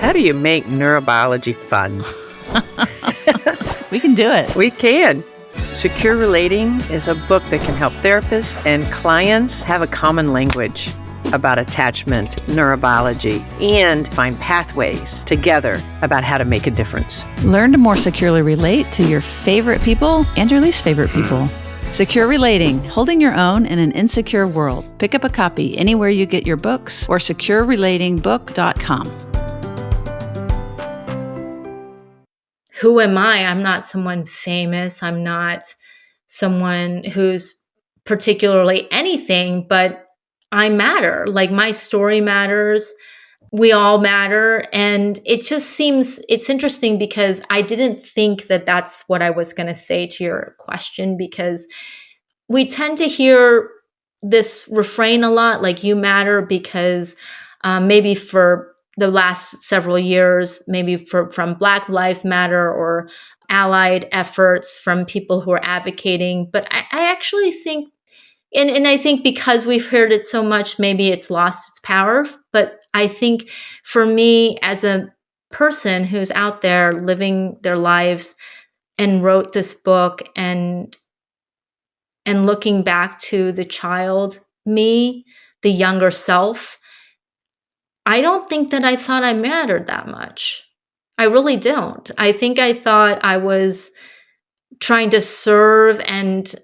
How do you make neurobiology fun? We can do it. We can. Secure Relating is a book that can help therapists and clients have a common language about attachment, neurobiology, and find pathways together about how to make a difference. Learn to more securely relate to your favorite people and your least favorite people. Secure Relating, holding your own in an insecure world. Pick up a copy anywhere you get your books or securerelatingbook.com. Who am I? I'm not someone famous. I'm not someone who's particularly anything, but I matter. Like my story matters. We all matter. And it just seems, it's interesting because I didn't think that that's what I was going to say to your question, because we tend to hear this refrain a lot, like you matter, because maybe for the last several years, maybe from Black Lives Matter or allied efforts from people who are advocating. But I actually think, and I think because we've heard it so much, maybe it's lost its power. But I think for me, as a person who's out there living their lives and wrote this book and looking back to the child me, the younger self, I don't think that I thought I mattered that much. I really don't. I think I thought I was trying to serve and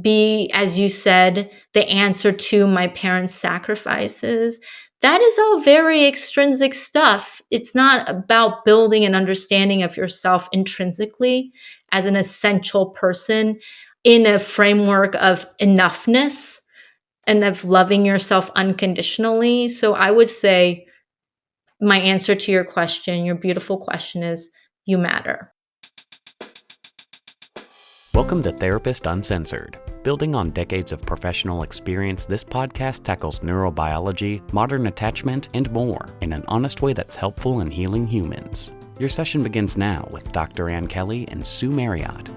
be, as you said, the answer to my parents' sacrifices. That is all very extrinsic stuff. It's not about building an understanding of yourself intrinsically as an essential person in a framework of enoughness and of loving yourself unconditionally. So I would say my answer to your question, your beautiful question, is you matter. Welcome to Therapist Uncensored. Building on decades of professional experience, this podcast tackles neurobiology, modern attachment, and more in an honest way that's helpful in healing humans. Your session begins now with Dr. Ann Kelley and Sue Marriott.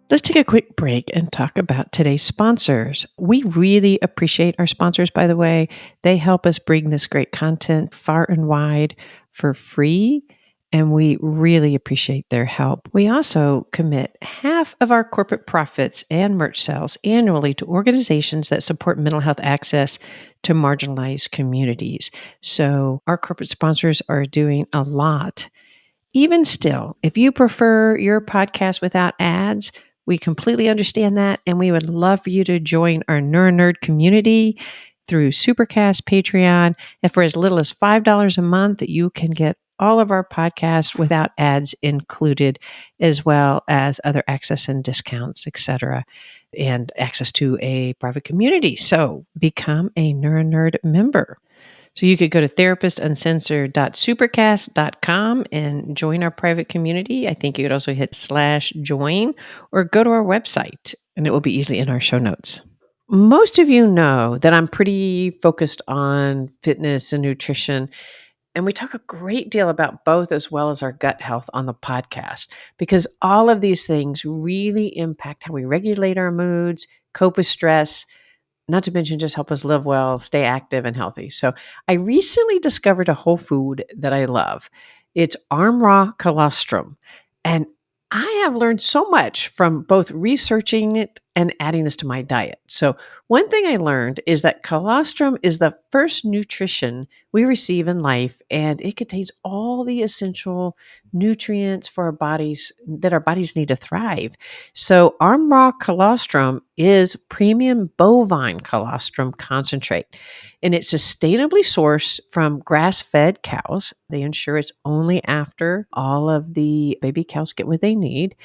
Let's take a quick break and talk about today's sponsors. We really appreciate our sponsors, by the way. They help us bring this great content far and wide for free, and we really appreciate their help. We also commit half of our corporate profits and merch sales annually to organizations that support mental health access to marginalized communities. So our corporate sponsors are doing a lot. Even still, if you prefer your podcast without ads, we completely understand that, and we would love for you to join our NeuroNerd community through Supercast, Patreon, and for as little as $5 a month, you can get all of our podcasts without ads included, as well as other access and discounts, etc., and access to a private community. So become a NeuroNerd member. So you could go to therapistuncensored.supercast.com and join our private community. I think you could also hit /join or go to our website, and it will be easily in our show notes. Most of you know that I'm pretty focused on fitness and nutrition, and we talk a great deal about both as well as our gut health on the podcast, because all of these things really impact how we regulate our moods, cope with stress, not to mention just help us live well, stay active and healthy. So I recently discovered a whole food that I love. It's arm raw colostrum. And I have learned so much from both researching it and adding this to my diet. So one thing I learned is that colostrum is the first nutrition we receive in life, and it contains all the essential nutrients for our bodies that our bodies need to thrive. So arm raw colostrum is premium bovine colostrum concentrate, and it's sustainably sourced from grass-fed cows. They ensure it's only after all of the baby cows get what they need.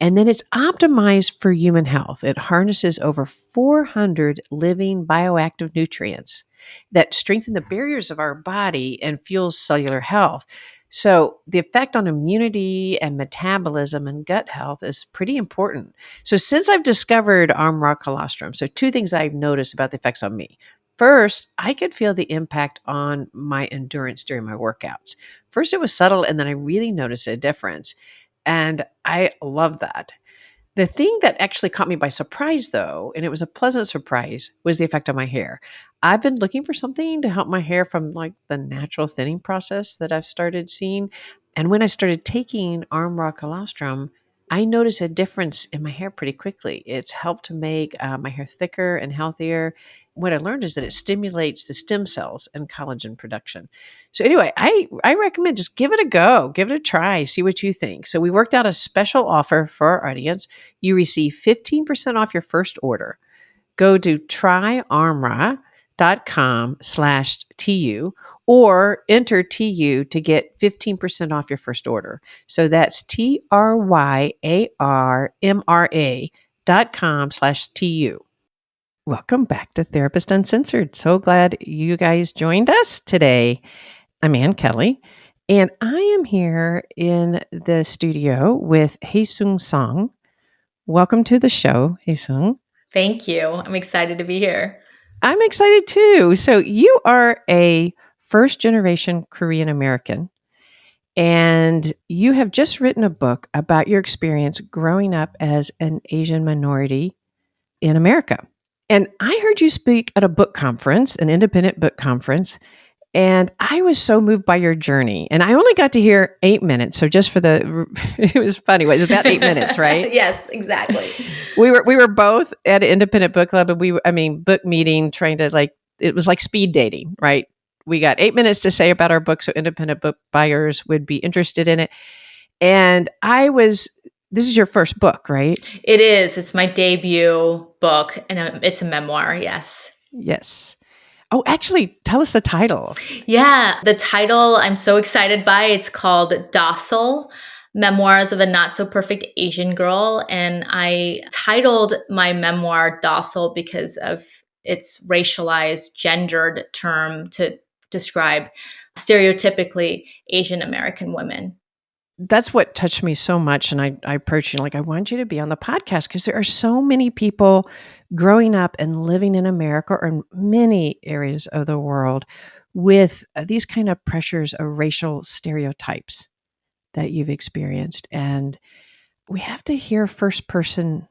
And then it's optimized for human health. It harnesses over 400 living bioactive nutrients that strengthen the barriers of our body and fuels cellular health. So the effect on immunity and metabolism and gut health is pretty important. So since I've discovered arm raw colostrum, so two things I've noticed about the effects on me. First, I could feel the impact on my endurance during my workouts. First, it was subtle, and then I really noticed a difference. And I love that. The thing that actually caught me by surprise, though, and it was a pleasant surprise, was the effect on my hair. I've been looking for something to help my hair from like the natural thinning process that I've started seeing. And when I started taking Arm Raw colostrum, I noticed a difference in my hair pretty quickly. It's helped to make my hair thicker and healthier. What I learned is that it stimulates the stem cells and collagen production. So anyway, I recommend just give it a go, give it a try, see what you think. So we worked out a special offer for our audience. You receive 15% off your first order. Go to tryarmra.com/TU or enter TU to get 15% off your first order. So that's TRYARMRA.com/TU. Welcome back to Therapist Uncensored. So glad you guys joined us today. I'm Ann Kelley, and I am here in the studio with Hyeseung Song. Welcome to the show, Hyeseung. Thank you. I'm excited to be here. I'm excited too. So you are a first-generation Korean American, and you have just written a book about your experience growing up as an Asian minority in America. And I heard you speak at a book conference, an independent book conference, and I was so moved by your journey. And I only got to hear 8 minutes. So just for it was funny. It was about 8 minutes, right? Yes, exactly. We were both at an independent book club, and book meeting, trying to it was like speed dating, right? We got 8 minutes to say about our book, so independent book buyers would be interested in it. And this is your first book, right? It is. It's my debut book, and it's a memoir. Yes. Yes. Oh, actually, tell us the title. Yeah, the title I'm so excited by. It's called Docile: Memoirs of a Not So Perfect Asian Girl. And I titled my memoir Docile because of its racialized, gendered term to describe stereotypically Asian American women. That's what touched me so much. And I approached you like, I want you to be on the podcast because there are so many people growing up and living in America or in many areas of the world with these kind of pressures of racial stereotypes that you've experienced. And we have to hear first person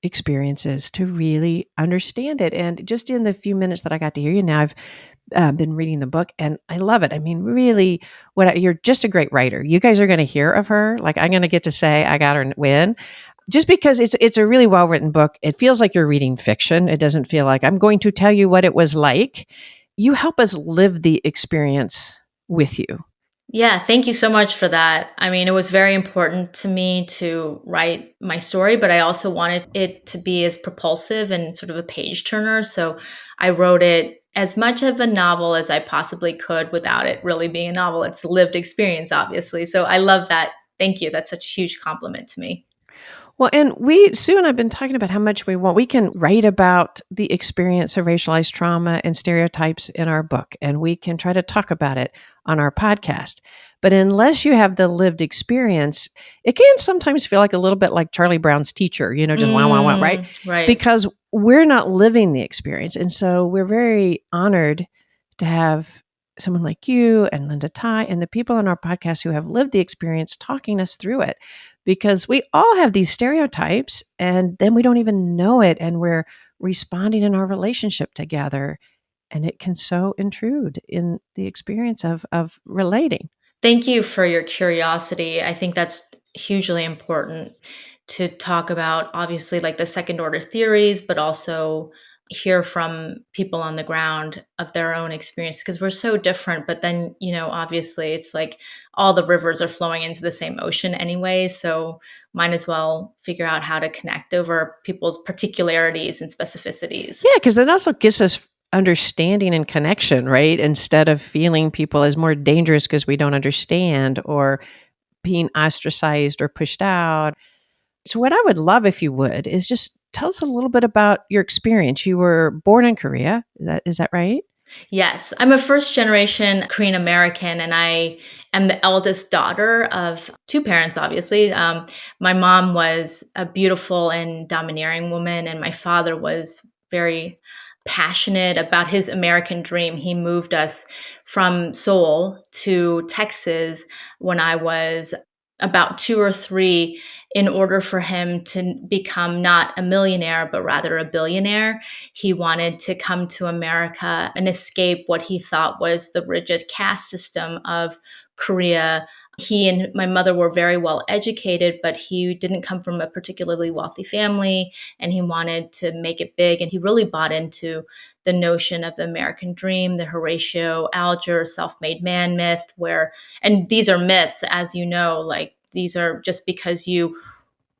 experiences to really understand it. And just in the few minutes that I got to hear you now, I've been reading the book and I love it. I mean, really, you're just a great writer. You guys are going to hear of her. Like I'm going to get to say I got her win. Just because it's a really well written book. It feels like you're reading fiction. It doesn't feel like I'm going to tell you what it was like. You help us live the experience with you. Yeah, thank you so much for that. I mean, it was very important to me to write my story, but I also wanted it to be as propulsive and sort of a page turner. So I wrote it as much of a novel as I possibly could without it really being a novel. It's a lived experience, obviously. So I love that. Thank you. That's such a huge compliment to me. Well, and Sue and I have been talking about how much we can write about the experience of racialized trauma and stereotypes in our book, and we can try to talk about it on our podcast. But unless you have the lived experience, it can sometimes feel like a little bit like Charlie Brown's teacher, just wah, wah, wah, right? Right. Because we're not living the experience. And so we're very honored to have someone like you and Linda Tai and the people on our podcast who have lived the experience talking us through it, because we all have these stereotypes and then we don't even know it and we're responding in our relationship together, and it can so intrude in the experience of relating. Thank you for your curiosity. I think that's hugely important to talk about, obviously, like the second order theories, but also hear from people on the ground of their own experience, because we're so different. But then, obviously it's like all the rivers are flowing into the same ocean anyway. So might as well figure out how to connect over people's particularities and specificities. Yeah, because that also gives us understanding and connection, right? Instead of feeling people as more dangerous because we don't understand or being ostracized or pushed out. So what I would love if you would is just tell us a little bit about your experience. You were born in Korea. Is that right? Yes, I'm a first generation Korean American, and I am the eldest daughter of two parents, obviously. My mom was a beautiful and domineering woman, and my father was very passionate about his American dream. He moved us from Seoul to Texas when I was about 2 or 3 in order for him to become not a millionaire, but rather a billionaire. He wanted to come to America and escape what he thought was the rigid caste system of Korea. He and my mother were very well educated, but he didn't come from a particularly wealthy family, and he wanted to make it big. And he really bought into the notion of the American dream, the Horatio Alger self-made man myth, and these are myths, as you know, like these are just because you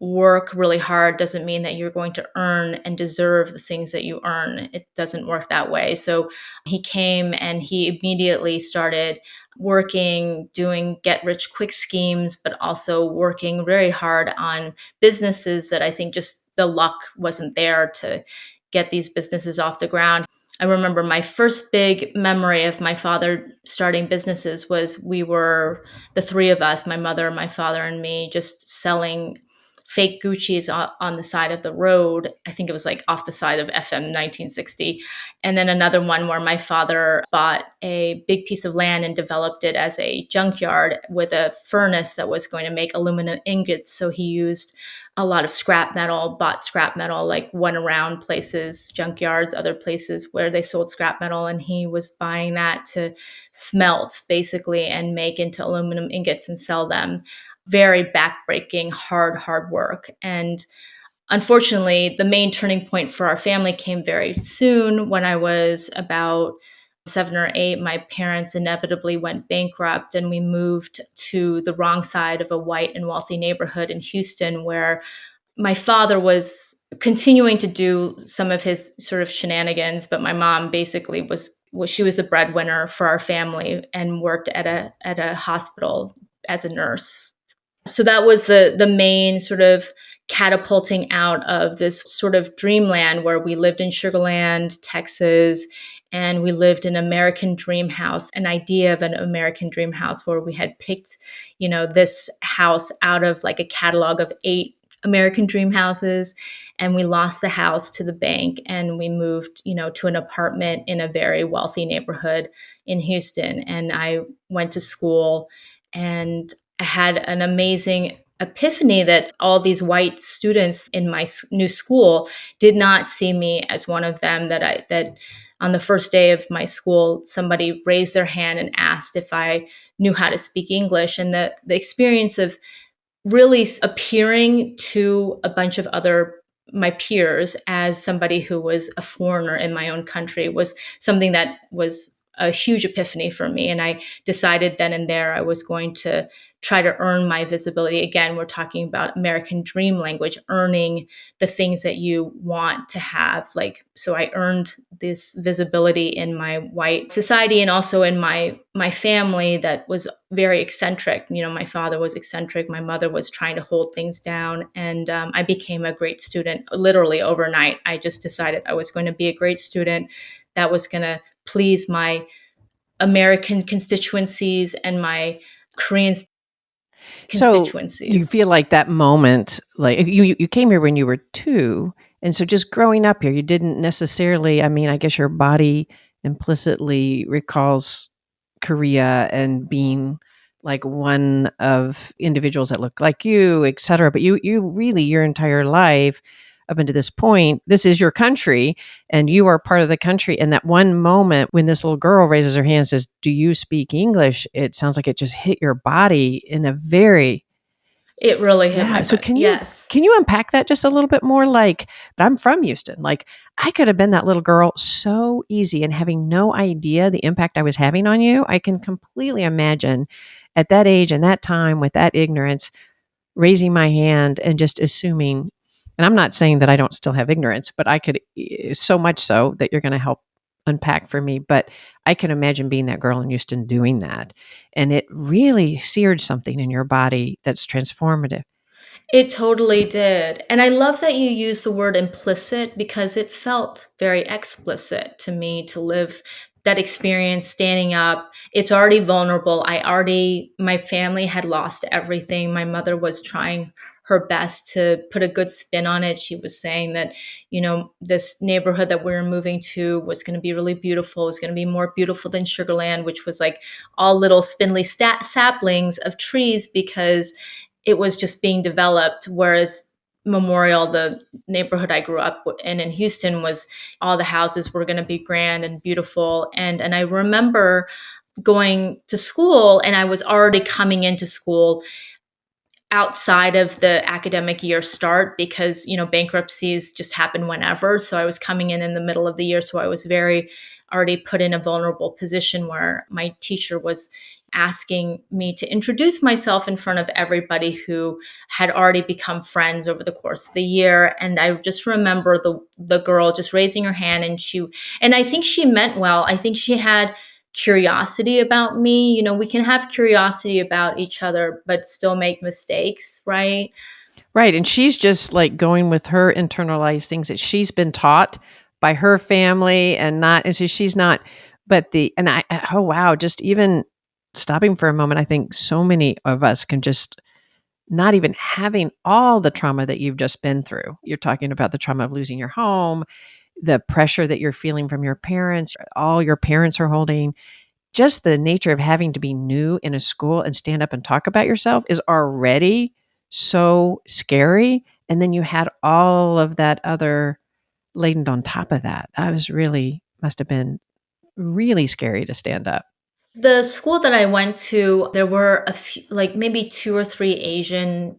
work really hard doesn't mean that you're going to earn and deserve the things that you earn. It doesn't work that way. So he came and he immediately started working, doing get rich quick schemes, but also working very hard on businesses that I think just the luck wasn't there to get these businesses off the ground. I remember my first big memory of my father starting businesses was we were the three of us, my mother, my father, and me, just selling fake Gucci's on the side of the road. I think it was like off the side of FM 1960. And then another one where my father bought a big piece of land and developed it as a junkyard with a furnace that was going to make aluminum ingots. So he used a lot of scrap metal, bought scrap metal, like went around places, junkyards, other places where they sold scrap metal. And he was buying that to smelt basically and make into aluminum ingots and sell them. Very backbreaking, hard work. And unfortunately, the main turning point for our family came very soon. When I was about 7 or 8, my parents inevitably went bankrupt, and we moved to the wrong side of a white and wealthy neighborhood in Houston, where my father was continuing to do some of his sort of shenanigans, but my mom basically she was the breadwinner for our family and worked at a hospital as a nurse. So that was the main sort of catapulting out of this sort of dreamland where we lived in Sugarland, Texas, and we lived in American dream house, an idea of an American dream house where we had picked, this house out of like a catalog of 8 American dream houses. And we lost the house to the bank and we moved, to an apartment in a very wealthy neighborhood in Houston. And I went to school and I had an amazing epiphany that all these white students in my new school did not see me as one of them, that on the first day of my school, somebody raised their hand and asked if I knew how to speak English. And the experience of really appearing to a bunch of my peers as somebody who was a foreigner in my own country was something that was a huge epiphany for me. And I decided then and there I was going to try to earn my visibility. Again, we're talking about American dream language, earning the things that you want to have. So I earned this visibility in my white society and also in my family that was very eccentric. My father was eccentric. My mother was trying to hold things down. And I became a great student literally overnight. I just decided I was going to be a great student that was going to please my American constituencies and my Korean constituencies. So you feel like that moment, like you came here when you were 2, and so just growing up here, you didn't necessarily. I mean, I guess your body implicitly recalls Korea and being like one of individuals that look like you, et cetera. But you really your entire life up until this point, this is your country and you are part of the country. And that one moment when this little girl raises her hand and says, "Do you speak English?" It sounds like it just hit your body in a very It really hit my So body. Yes. can you unpack that just a little bit more? Like, but I'm from Houston. Like, I could have been that little girl so easy, and having no idea the impact I was having on you. I can completely imagine at that age and that time with that ignorance, raising my hand and just assuming. And I'm not saying that I don't still have ignorance, but I could, so much so that you're going to help unpack for me. But I can imagine being that girl in Houston doing that. And it really seared something in your body that's transformative. It totally did. And I love that you use the word implicit because it felt very explicit to me to live that experience standing up. It's already vulnerable. My family had lost everything. My mother was trying her best to put a good spin on it. She was saying that, this neighborhood that we were moving to was going to be really beautiful. It was going to be more beautiful than Sugarland, which was like all little spindly saplings of trees because it was just being developed. Whereas Memorial, the neighborhood I grew up in Houston, was all the houses were going to be grand and beautiful. And I remember going to school, and I was already coming into school outside of the academic year start, because bankruptcies just happen whenever. So I was coming in the middle of the year, so I was very already put in a vulnerable position where my teacher was asking me to introduce myself in front of everybody who had already become friends over the course of the year. And I just remember the girl just raising her hand, and I think she meant well. I think she had curiosity about me. We can have curiosity about each other, but still make mistakes, right? Right. And she's just like going with her internalized things that she's been taught by her family, and so she's not, oh, wow, just even stopping for a moment, I think so many of us can just not even having all the trauma that you've just been through. You're talking about the trauma of losing your home, the pressure that you're feeling from your parents, all your parents are holding. Just the nature of having to be new in a school and stand up and talk about yourself is already so scary. And then you had all of that other laden on top of that. Must have been really scary to stand up. The school that I went to, there were a few, like maybe two or three Asian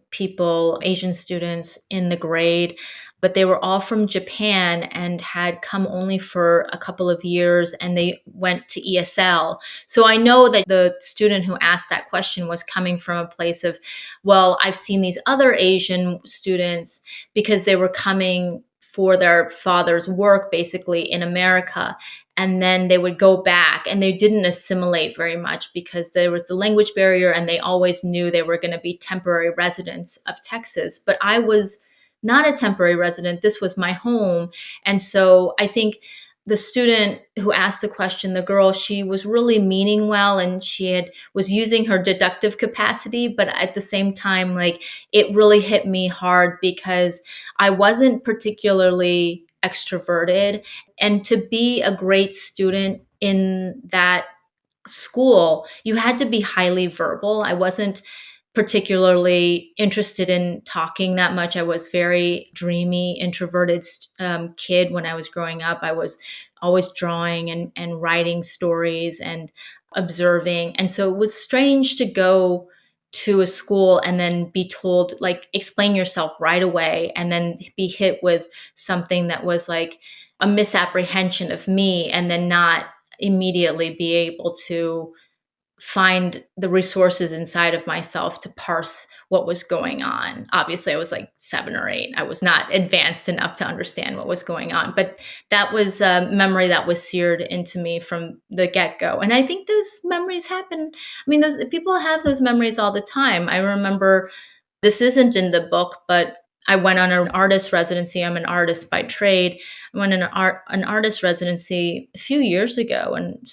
students in the grade, but they were all from Japan and had come only for a couple of years, and they went to ESL. So I know that the student who asked that question was coming from a place of, well, I've seen these other Asian students because they were coming for their father's work basically in America, and then they would go back, and they didn't assimilate very much because there was the language barrier, and they always knew they were going to be temporary residents of Texas. But I was not a temporary resident. This was my home. And so I think the student who asked the question, the girl, she was really meaning well, and was using her deductive capacity, but at the same time, like, it really hit me hard because I wasn't particularly extroverted. And to be a great student in that school, you had to be highly verbal. I wasn't particularly interested in talking that much. I was very dreamy, introverted kid when I was growing up. I was always drawing and writing stories and observing. And so it was strange to go to a school and then be told, like, explain yourself right away, and then be hit with something that was like a misapprehension of me, and then not immediately be able to find the resources inside of myself to parse what was going on. Obviously, I was like 7 or 8. I was not advanced enough to understand what was going on, but that was a memory that was seared into me from the get-go. And I think those memories happen. I mean, those people have those memories all the time. I remember, this isn't in the book, but I went on an artist residency. I'm an artist by trade. I went on an artist residency a few years ago, and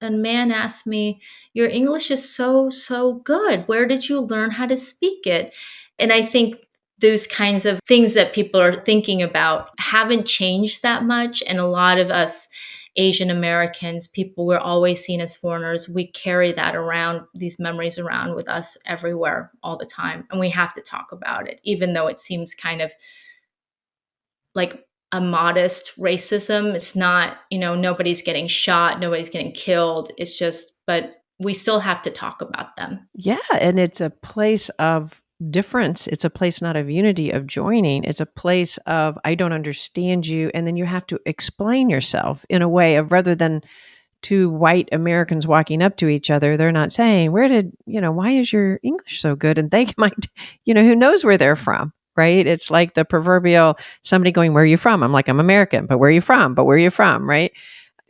a man asked me, "Your English is so good. Where did you learn how to speak it?" And I think those kinds of things that people are thinking about haven't changed that much. And a lot of us Asian Americans, people we're always seen as foreigners, we carry that around, these memories around with us everywhere all the time. And we have to talk about it, even though it seems kind of like a modest racism. It's not, nobody's getting shot, nobody's getting killed. It's just, but we still have to talk about them. Yeah. And it's a place of difference. It's a place not of unity, of joining. It's a place of, I don't understand you. And then you have to explain yourself in a way of, rather than two white Americans walking up to each other, they're not saying, why is your English so good? And they might, who knows where they're from, right? It's like the proverbial somebody going, where are you from? I'm like, I'm American, but where are you from? But where are you from? Right.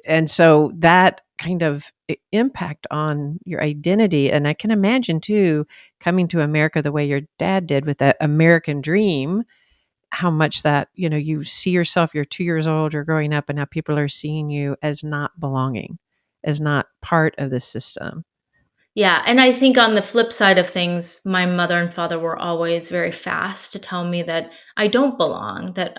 And so that kind of impact on your identity. And I can imagine too, coming to America the way your dad did with that American dream, how much that, you see yourself, you're 2 years old, you're growing up, and now people are seeing you as not belonging, as not part of the system. Yeah. And I think on the flip side of things, my mother and father were always very fast to tell me that I don't belong, that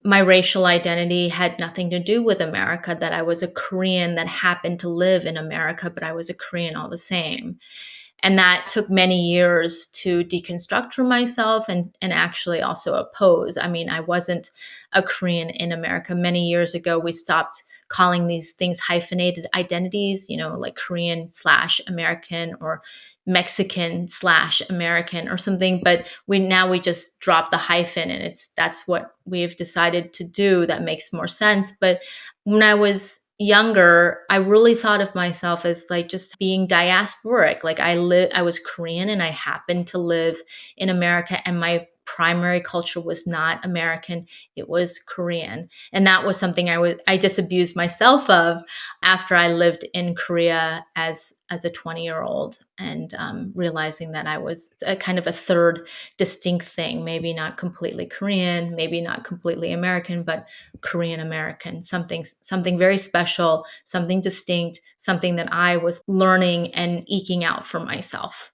my racial identity had nothing to do with America, that I was a Korean that happened to live in America, but I was a Korean all the same. And that took many years to deconstruct for myself and actually also oppose. I mean, I wasn't a Korean in America. Many years ago, we stopped calling these things hyphenated identities, like Korean slash American or Mexican slash American or something. But we just drop the hyphen, and that's what we've decided to do. That makes more sense. But when I was younger, I really thought of myself as like just being diasporic. Like I was Korean and I happened to live in America, and my primary culture was not American, it was Korean. And that was something I disabused myself of after I lived in Korea as a 20-year-old, and realizing that I was a kind of a third distinct thing, maybe not completely Korean, maybe not completely American, but Korean American, something very special, something distinct, something that I was learning and eking out for myself.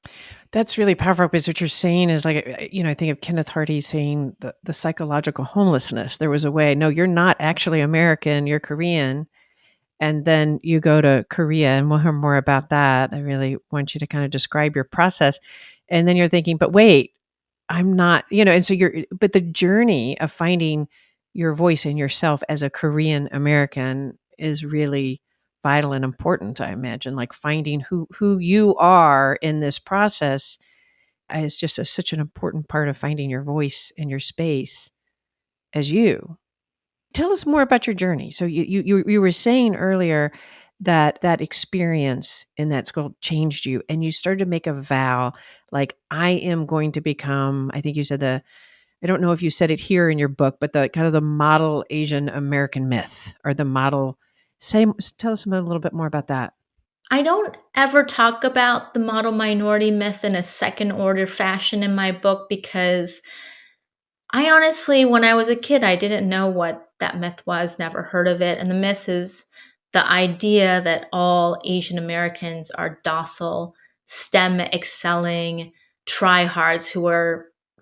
That's really powerful, because what you're saying is like, I think of Kenneth Hardy saying the psychological homelessness. There was a way, no, you're not actually American, you're Korean. And then you go to Korea, and we'll hear more about that. I really want you to kind of describe your process. And then you're thinking, but wait, I'm not, and so but the journey of finding your voice and yourself as a Korean American is really vital and important, I imagine, like finding who you are in this process is just such an important part of finding your voice and your space as you. Tell us more about your journey. So you were saying earlier that experience in that school changed you, and you started to make a vow, like, I am going to become, I think you said I don't know if you said it here in your book, but the kind of the model Asian American myth, or the model. Tell us a little bit more about that. I don't ever talk about the model minority myth in a second order fashion in my book, because I honestly, when I was a kid, I didn't know what that myth was, never heard of it. And the myth is the idea that all Asian Americans are docile, STEM excelling tryhards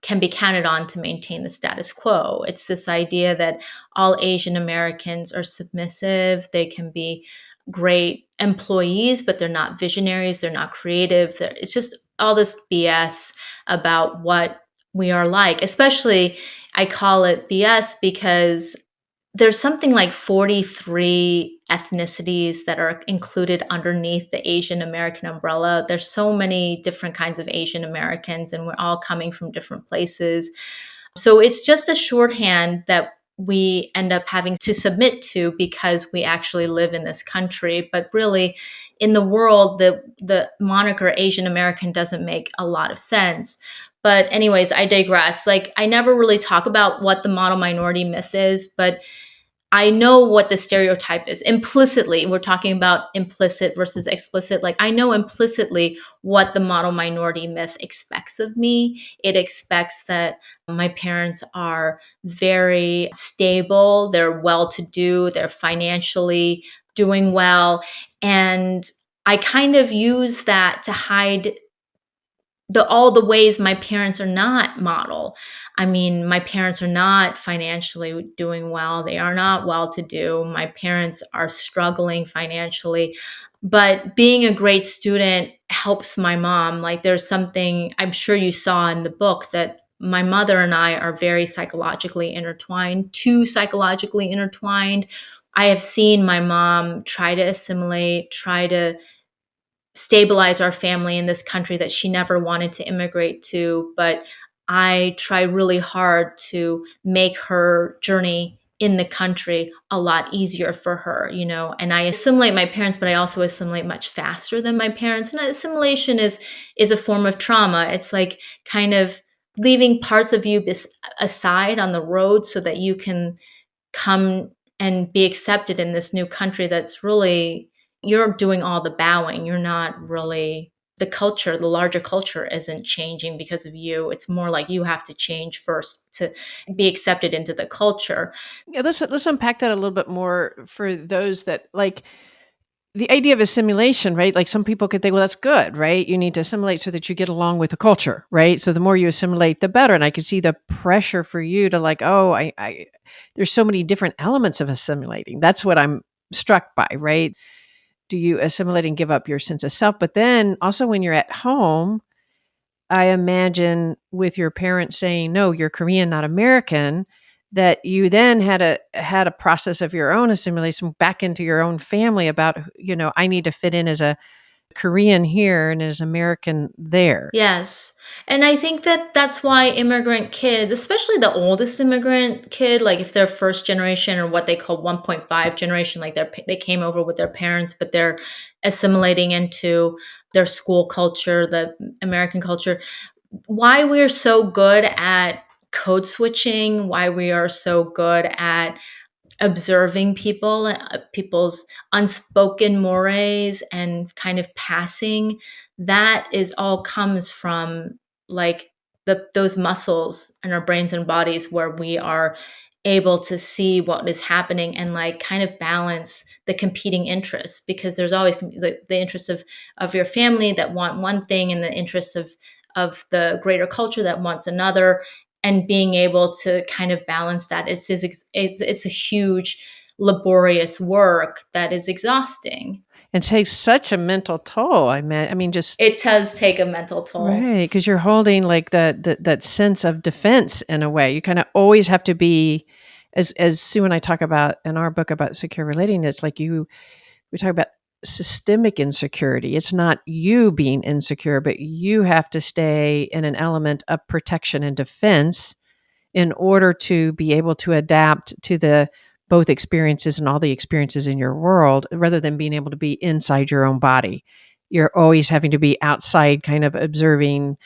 can be counted on to maintain the status quo. It's this idea that all Asian Americans are submissive, they can be great employees, but they're not visionaries, they're not creative. It's just all this BS about what we are like. Especially, I call it BS because there's something like 43 ethnicities that are included underneath the Asian American umbrella. There's so many different kinds of Asian Americans, and we're all coming from different places. So it's just a shorthand that we end up having to submit to because we actually live in this country. But really, in the world, the moniker Asian American doesn't make a lot of sense. But anyways, I digress. Like, I never really talk about what the model minority myth is, but I know what the stereotype is implicitly. We're talking about implicit versus explicit. Like, I know implicitly what the model minority myth expects of me. It expects that my parents are very stable, they're well to do, they're financially doing well. And I kind of use that to hide all the ways my parents are not model. I mean, my parents are not financially doing well. They are not well to do. My parents are struggling financially. But being a great student helps my mom. Like, there's something I'm sure you saw in the book that my mother and I are very psychologically intertwined, too psychologically intertwined. I have seen my mom try to assimilate, try to stabilize our family in this country that she never wanted to immigrate to. But I try really hard to make her journey in the country a lot easier for her, and I assimilate my parents, but I also assimilate much faster than my parents. And assimilation is a form of trauma. It's like kind of leaving parts of you aside on the road so that you can come and be accepted in this new country that's really, you're doing all the bowing. You're not really, the larger culture isn't changing because of you. It's more like you have to change first to be accepted into the culture. Yeah, let's unpack that a little bit more for those that like the idea of assimilation, right? Like, some people could think, well, that's good, right? You need to assimilate so that you get along with the culture, right? So the more you assimilate, the better. And I can see the pressure for you to like, oh, there's so many different elements of assimilating. That's what I'm struck by, right? do you assimilate and give up your sense of self? But then also when you're at home, I imagine with your parents saying, no, you're Korean, not American, that you then had a process of your own assimilation back into your own family about, I need to fit in as a Korean here and as American there. Yes. And I think that that's why immigrant kids, especially the oldest immigrant kid, like if they're first generation or what they call 1.5 generation, like they came over with their parents, but they're assimilating into their school culture, the American culture, why we're so good at code switching, why we are so good at observing people, people's unspoken mores and kind of passing, that is all comes from like those muscles in our brains and bodies where we are able to see what is happening and like kind of balance the competing interests, because there's always the interests of your family that want one thing and the interests of the greater culture that wants another, and being able to kind of balance that. It's a huge laborious work that is exhausting. It takes such a mental toll. I mean, just It does take a mental toll. right, because you're holding like that sense of defense in a way. You kind of always have to be, as Sue and I talk about in our book about secure relating. It's like we talk about systemic insecurity. It's not you being insecure, but you have to stay in an element of protection and defense in order to be able to adapt to the both experiences and all the experiences in your world, rather than being able to be inside your own body. You're always having to be outside, kind of observing.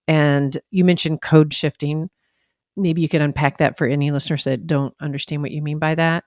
And you mentioned code shifting. Maybe you could unpack that for any listeners that don't understand what you mean by that.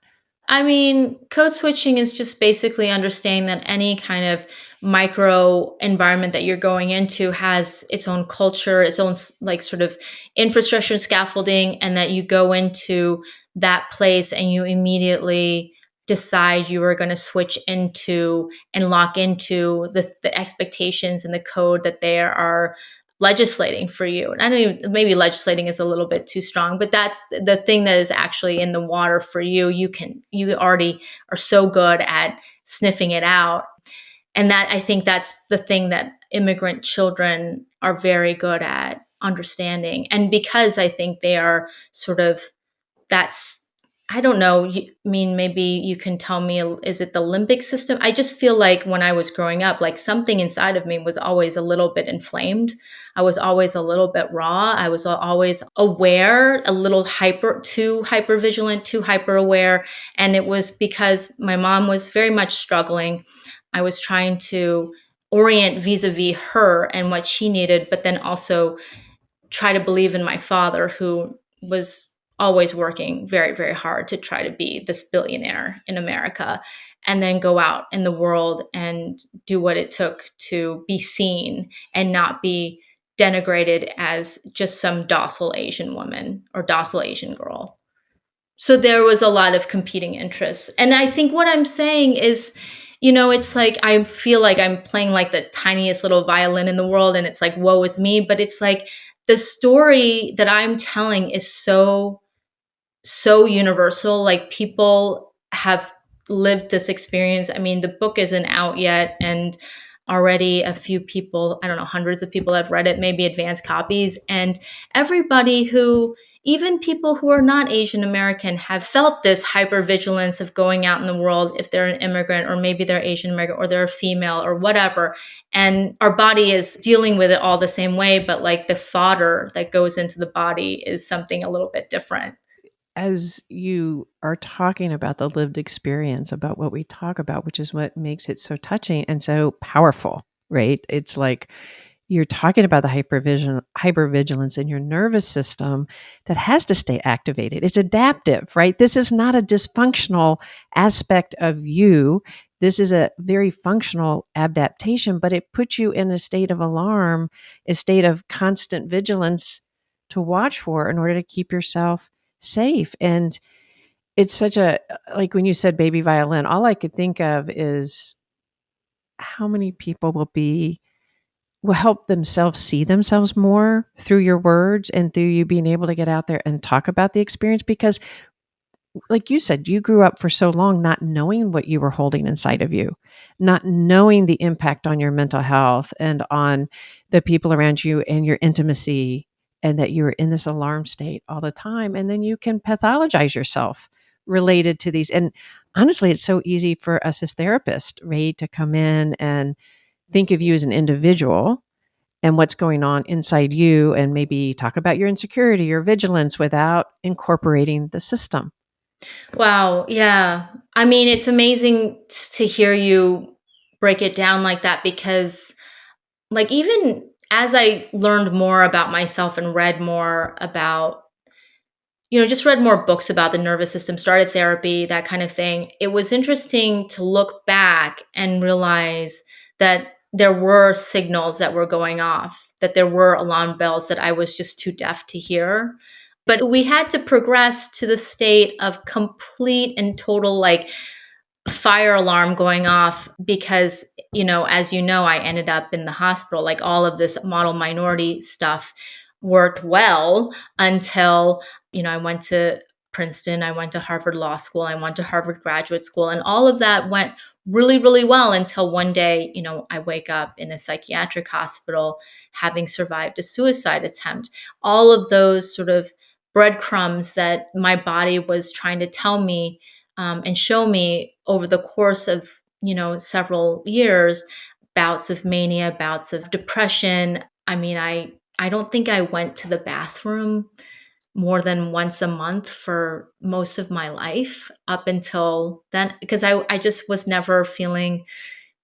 I mean, code switching is just basically understanding that any kind of micro environment that you're going into has its own culture, its own like sort of infrastructure and scaffolding, and that you go into that place and you immediately decide you are going to switch into and lock into the expectations and the code that they are legislating for you. And I don't even, maybe legislating is a little bit too strong, but that's the thing that is actually in the water for you. You already are so good at sniffing it out. And that, I think that's the thing that immigrant children are very good at understanding. And because I think they are sort of, that's, I don't know. I mean, maybe you can tell me, is it the limbic system? I just feel like when I was growing up, like something inside of me was always a little bit inflamed. I was always a little bit raw. I was always aware, a little too hyper vigilant, too hyper aware. And it was because my mom was very much struggling. I was trying to orient vis-a-vis her and what she needed, but then also try to believe in my father, who was always working very, very hard to try to be this billionaire in America, and then go out in the world and do what it took to be seen and not be denigrated as just some docile Asian woman or docile Asian girl. So there was a lot of competing interests. And I think what I'm saying is, it's like I feel like I'm playing like the tiniest little violin in the world, and it's like, woe is me. But it's like the story that I'm telling is so universal. Like people have lived this experience. I mean, the book isn't out yet, and already a few people, I don't know, hundreds of people have read it, maybe advanced copies. And everybody who, even people who are not Asian American, have felt this hypervigilance of going out in the world if they're an immigrant, or maybe they're Asian American, or they're a female, or whatever. And our body is dealing with it all the same way, but like the fodder that goes into the body is something a little bit different. As you are talking about the lived experience, about what we talk about, which is what makes it so touching and so powerful, right? It's like you're talking about the hypervigilance in your nervous system that has to stay activated. It's adaptive, right? This is not a dysfunctional aspect of you. This is a very functional adaptation, but it puts you in a state of alarm, a state of constant vigilance to watch for in order to keep yourself safe. And it's such a, like when you said baby violin, all I could think of is how many people will help themselves see themselves more through your words and through you being able to get out there and talk about the experience. Because like you said, you grew up for so long not knowing what you were holding inside of you, not knowing the impact on your mental health and on the people around you and your intimacy, and that you were in this alarm state all the time. And then you can pathologize yourself related to these. And honestly, it's so easy for us as therapists, right, to come in and think of you as an individual and what's going on inside you, and maybe talk about your insecurity, your vigilance, without incorporating the system. Wow. Yeah. I mean, it's amazing to hear you break it down like that because, like, even as I learned more about myself and read more about, just read more books about the nervous system, started therapy, that kind of thing, it was interesting to look back and realize that there were signals that were going off, that there were alarm bells that I was just too deaf to hear. But we had to progress to the state of complete and total, like, fire alarm going off because, as you know, I ended up in the hospital. Like, all of this model minority stuff worked well until, I went to Princeton, I went to Harvard Law School, I went to Harvard Graduate School, and all of that went really, really well until one day, I wake up in a psychiatric hospital having survived a suicide attempt. All of those sort of breadcrumbs that my body was trying to tell me, and show me over the course of, several years, bouts of mania, bouts of depression. I mean, I don't think I went to the bathroom more than once a month for most of my life up until then, because I just was never feeling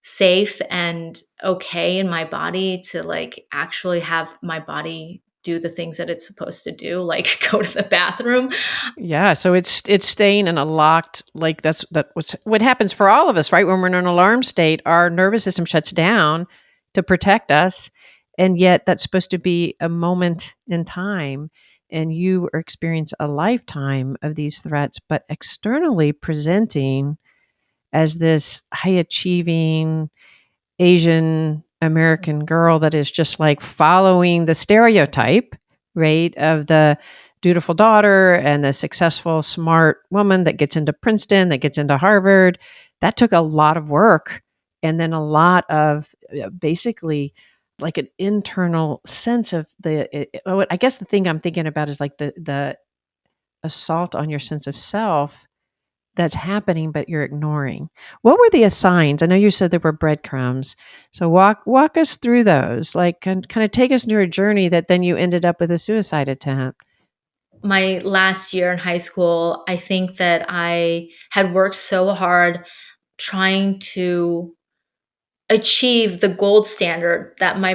safe and okay in my body to, like, actually have my body do the things that it's supposed to do, like go to the bathroom. Yeah, so it's staying in a locked, like, that was what happens for all of us, right? When we're in an alarm state, our nervous system shuts down to protect us, and yet that's supposed to be a moment in time, and you experience a lifetime of these threats, but externally presenting as this high achieving Asian American girl that is just like following the stereotype, right, of the dutiful daughter and the successful, smart woman that gets into Princeton, that gets into Harvard. That took a lot of work. And then a lot of basically like an internal sense of I guess the thing I'm thinking about is like the assault on your sense of self that's happening, but you're ignoring. What were the signs? I know you said there were breadcrumbs. So walk us through those, like, and kind of take us through a journey that then you ended up with a suicide attempt. My last year in high school, I think that I had worked so hard trying to achieve the gold standard that my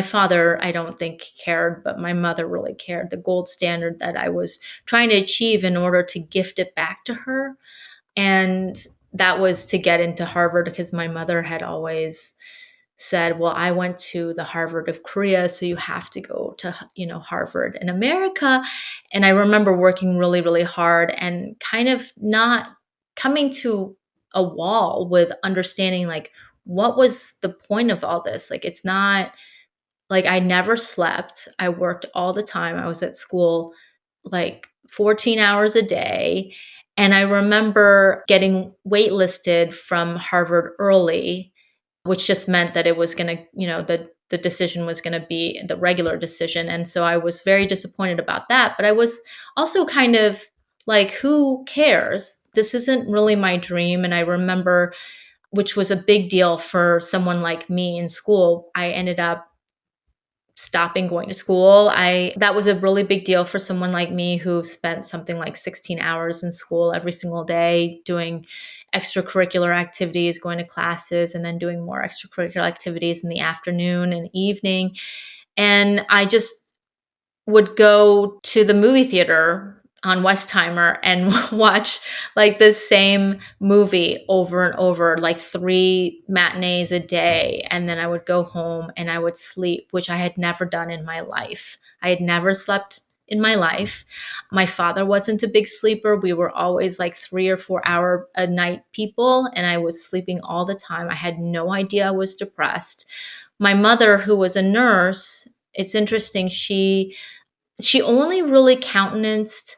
father, I don't think cared, but my mother really cared, the gold standard that I was trying to achieve in order to gift it back to her. And that was to get into Harvard, because my mother had always said, well, I went to the Harvard of Korea, so you have to go to, Harvard in America. And I remember working really, really hard and kind of not coming to a wall with understanding, like, what was the point of all this? Like, it's not like I never slept. I worked all the time. I was at school like 14 hours a day. And I remember getting waitlisted from Harvard early, which just meant that it was going to, the decision was going to be the regular decision. And so I was very disappointed about that. But I was also kind of like, who cares? This isn't really my dream. And I remember, which was a big deal for someone like me in school, I ended up stopping going to school. That was a really big deal for someone like me who spent something like 16 hours in school every single day doing extracurricular activities, going to classes, and then doing more extracurricular activities in the afternoon and evening. And I just would go to the movie theater on Westheimer and watch like the same movie over and over, like 3 matinees a day. And then I would go home and I would sleep, which I had never done in my life. I had never slept in my life. My father wasn't a big sleeper. We were always like 3 or 4 hour a night people. And I was sleeping all the time. I had no idea I was depressed. My mother, who was a nurse, it's interesting, she only really countenanced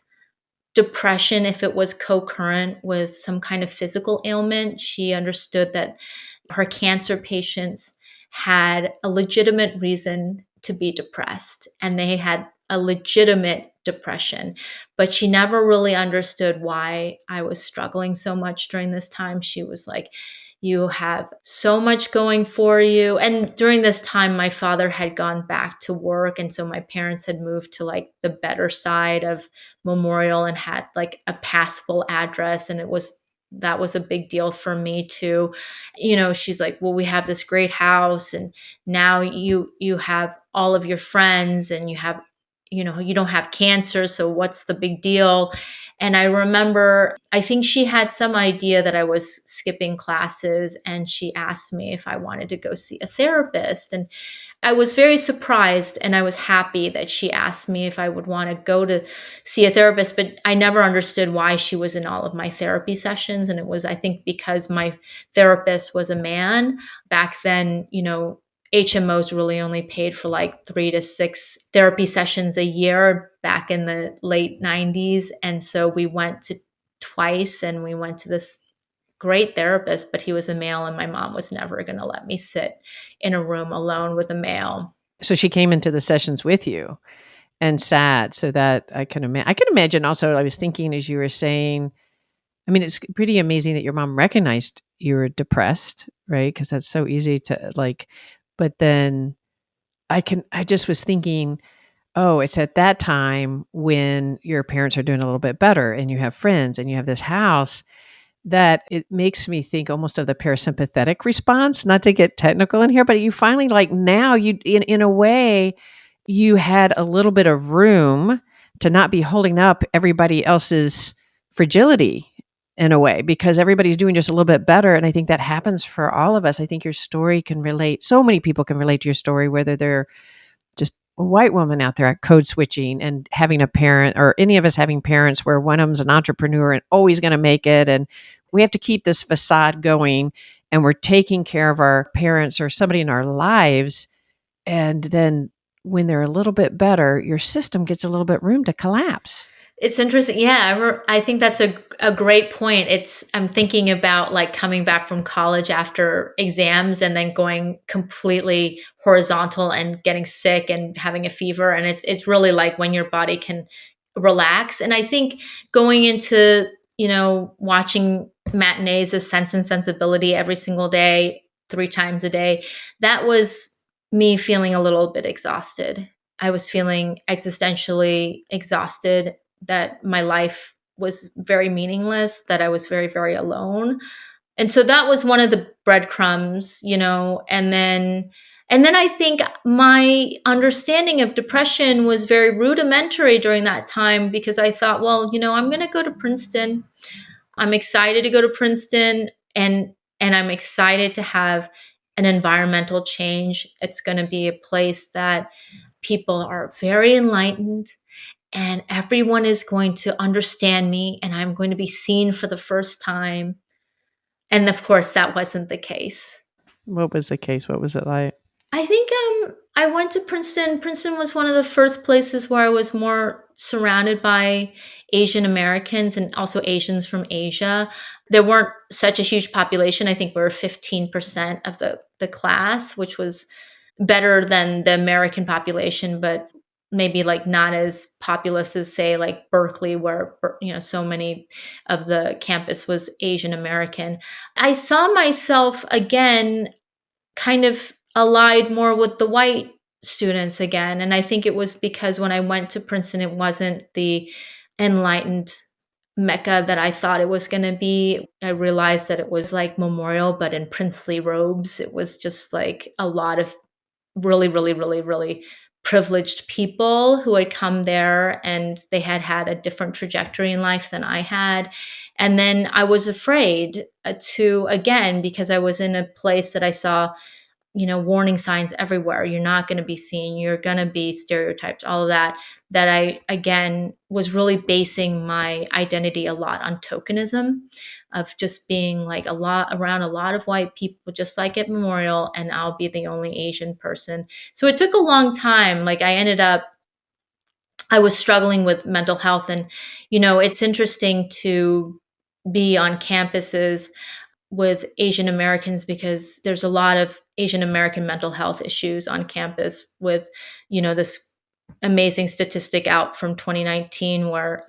depression if it was co-current with some kind of physical ailment. She understood that her cancer patients had a legitimate reason to be depressed and they had a legitimate depression, but she never really understood why I was struggling so much during this time. She was like, you have so much going for you. And during this time, my father had gone back to work. And so my parents had moved to like the better side of Memorial and had like a passable address. And that was a big deal for me too. She's like, well, we have this great house and now you have all of your friends and you don't have cancer. So what's the big deal? And I remember, I think she had some idea that I was skipping classes and she asked me if I wanted to go see a therapist. And I was very surprised and I was happy that she asked me if I would want to go to see a therapist, but I never understood why she was in all of my therapy sessions. And it was, I think, because my therapist was a man. Back then, HMOs really only paid for like 3 to 6 therapy sessions a year back in the late 90s. And so we went to twice and we went to this great therapist, but he was a male and my mom was never going to let me sit in a room alone with a male. So she came into the sessions with you and sat so that I can imagine also, I was thinking as you were saying, I mean, it's pretty amazing that your mom recognized you were depressed, right? Because that's so easy to like, but then I just was thinking, oh, it's at that time when your parents are doing a little bit better and you have friends and you have this house that it makes me think almost of the parasympathetic response, not to get technical in here, but you finally like now you, in a way, you had a little bit of room to not be holding up everybody else's fragility in a way, because everybody's doing just a little bit better. And I think that happens for all of us. I think your story can relate. So many people can relate to your story, whether they're just a white woman out there at code switching and having a parent, or any of us having parents where one of them's an entrepreneur and always going to make it. And we have to keep this facade going and we're taking care of our parents or somebody in our lives. And then when they're a little bit better, your system gets a little bit room to collapse. It's interesting. Yeah, I think that's a great point. I'm thinking about like coming back from college after exams and then going completely horizontal and getting sick and having a fever. And it's really like when your body can relax. And I think going into, watching matinees of Sense and Sensibility every single day, 3 times a day, that was me feeling a little bit exhausted. I was feeling existentially exhausted, that my life was very meaningless, that I was very, very alone. And so that was one of the breadcrumbs, and then I think my understanding of depression was very rudimentary during that time because I thought, well, I'm going to go to Princeton. I'm excited to go to Princeton and I'm excited to have an environmental change. It's going to be a place that people are very enlightened and everyone is going to understand me and I'm going to be seen for the first time. And of course, that wasn't the case. What was the case? What was it like? I think I went to Princeton. Princeton was one of the first places where I was more surrounded by Asian Americans and also Asians from Asia. There weren't such a huge population. I think we were 15% of the class, which was better than the American population, but maybe like not as populous as say like Berkeley, where so many of the campus was Asian American. I saw myself again kind of allied more with the white students again. And I think it was because when I went to Princeton, it wasn't the enlightened Mecca that I thought it was going to be. I realized that it was like Memorial, but in princely robes. It was just like a lot of really, really, really, really privileged people who had come there and they had had a different trajectory in life than I had. And then I was afraid to, again, because I was in a place that I saw, warning signs everywhere. You're not going to be seen. You're going to be stereotyped, all of that, that I, again, was really basing my identity a lot on tokenism of just being like around a lot of white people, just like at Memorial, and I'll be the only Asian person. So it took a long time. Like I I was struggling with mental health. And, it's interesting to be on campuses with Asian Americans because there's a lot of Asian American mental health issues on campus with, this amazing statistic out from 2019 where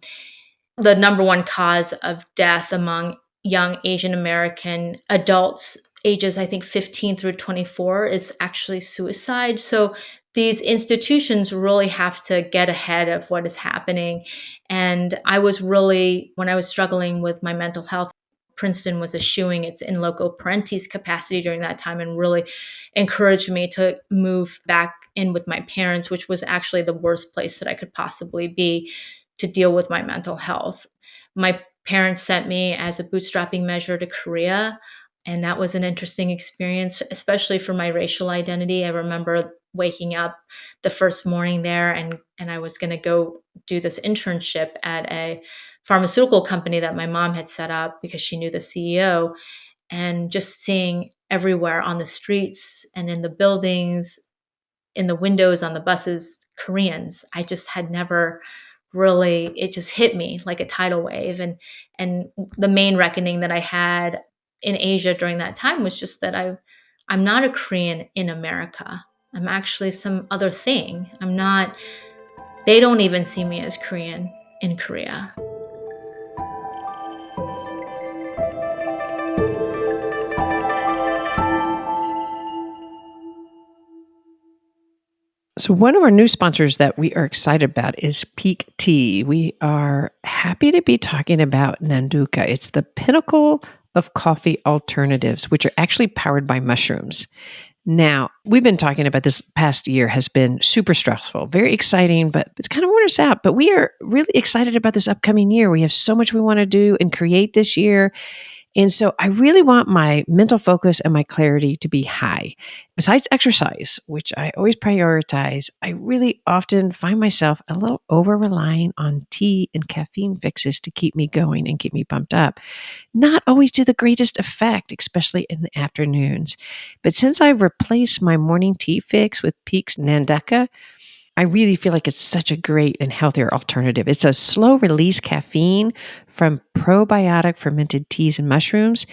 the number one cause of death among young Asian American adults ages, I think 15 through 24 is actually suicide. So these institutions really have to get ahead of what is happening. And I was really, when I was struggling with my mental health, Princeton was eschewing its in loco parentis capacity during that time and really encouraged me to move back in with my parents, which was actually the worst place that I could possibly be to deal with my mental health. My parents sent me as a bootstrapping measure to Korea, and that was an interesting experience, especially for my racial identity. I remember waking up the first morning there and I was going to go do this internship at a pharmaceutical company that my mom had set up because she knew the CEO, and just seeing everywhere on the streets and in the buildings, in the windows on the buses, Koreans. I just had never really, it just hit me like a tidal wave. And the main reckoning that I had in Asia during that time was just that I'm not a Korean in America. I'm actually some other thing. I'm not, they don't even see me as Korean in Korea. So, one of our new sponsors that we are excited about is Peak Tea. We are happy to be talking about Nanduka. It's the pinnacle of coffee alternatives, which are actually powered by mushrooms. Now, we've been talking about this past year has been super stressful, very exciting, but it's kind of worn us out. But we are really excited about this upcoming year. We have so much we want to do and create this year. And so I really want my mental focus and my clarity to be high. Besides exercise, which I always prioritize, I really often find myself a little over relying on tea and caffeine fixes to keep me going and keep me pumped up. Not always to the greatest effect, especially in the afternoons. But since I've replaced my morning tea fix with Peak's Nanduka, I really feel like it's such a great and healthier alternative. It's a slow release caffeine from probiotic fermented teas and mushrooms.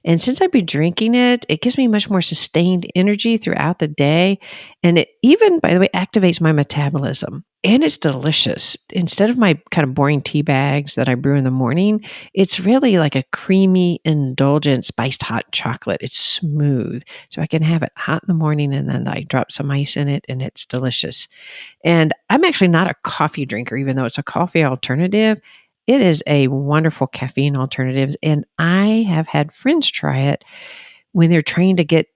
And since I've been drinking it, it gives me much more sustained energy throughout the day. And it even, by the way, activates my metabolism. And it's delicious. Instead of my kind of boring tea bags that I brew in the morning, it's really like a creamy, indulgent, spiced hot chocolate. It's smooth. So I can have it hot in the morning and then I drop some ice in it and it's delicious. And I'm actually not a coffee drinker, even though it's a coffee alternative. It is a wonderful caffeine alternative. And I have had friends try it when they're trying to get,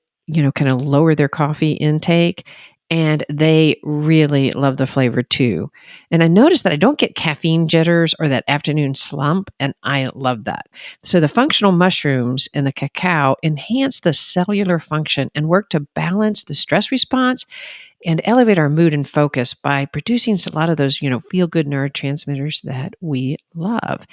kind of lower their coffee intake. And they really love the flavor too. And I noticed that I don't get caffeine jitters or that afternoon slump, and I love that. So the functional mushrooms and the cacao enhance the cellular function and work to balance the stress response and elevate our mood and focus by producing a lot of those, feel good neurotransmitters that we love.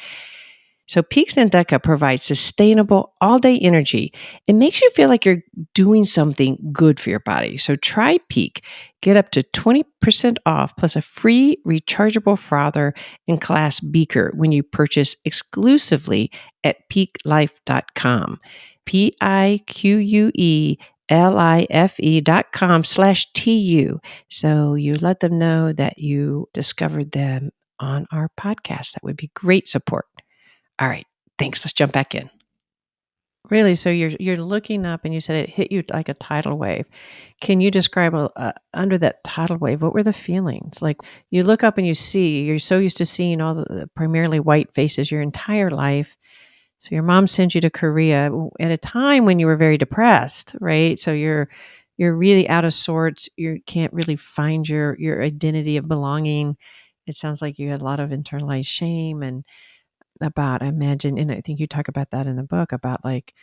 So Peaks Nanduka provides sustainable all-day energy. It makes you feel like you're doing something good for your body. So try Peak. Get up to 20% off plus a free rechargeable frother and glass beaker when you purchase exclusively at peaklife.com. PIQUELIFE.com/TU. So you let them know that you discovered them on our podcast. That would be great support. All right, thanks. Let's jump back in. Really? So you're looking up, and you said it hit you like a tidal wave. Can you describe under that tidal wave? What were the feelings? Like you look up and you see you're so used to seeing all the primarily white faces your entire life. So your mom sent you to Korea at a time when you were very depressed, right? So you're really out of sorts. You can't really find your identity of belonging. It sounds like you had a lot of internalized shame and about, I imagine, and I think you talk about that in the book about like,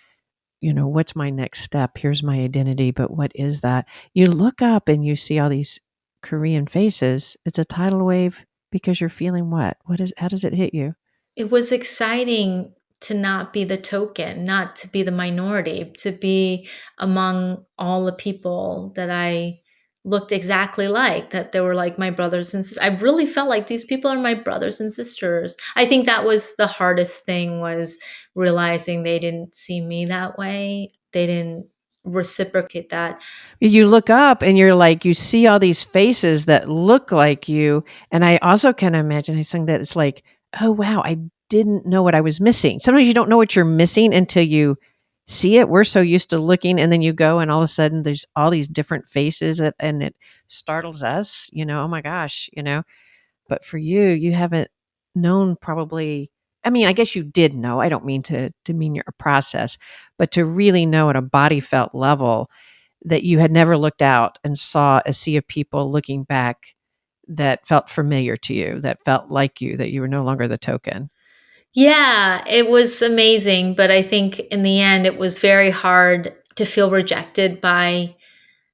what's my next step? Here's my identity, but what is that? You look up and you see all these Korean faces. It's a tidal wave because you're feeling what? How does it hit you? It was exciting to not be the token, not to be the minority, to be among all the people that I looked exactly like, that they were like my brothers and sisters. I really felt like these people are my brothers and sisters. I think that was the hardest thing, was realizing they didn't see me that way. They didn't reciprocate that. You look up and you're like, you see all these faces that look like you. And I also can imagine, I think that it's like, oh, wow, I didn't know what I was missing. Sometimes you don't know what you're missing until you see it. We're so used to looking, and then you go and all of a sudden there's all these different faces and it startles us, oh my gosh, But for you, you haven't known probably. I mean, I guess you did know. I don't mean to demean your process, but to really know at a body felt level that you had never looked out and saw a sea of people looking back that felt familiar to you, that felt like you, that you were no longer the token. Yeah, it was amazing, but I think in the end it was very hard to feel rejected by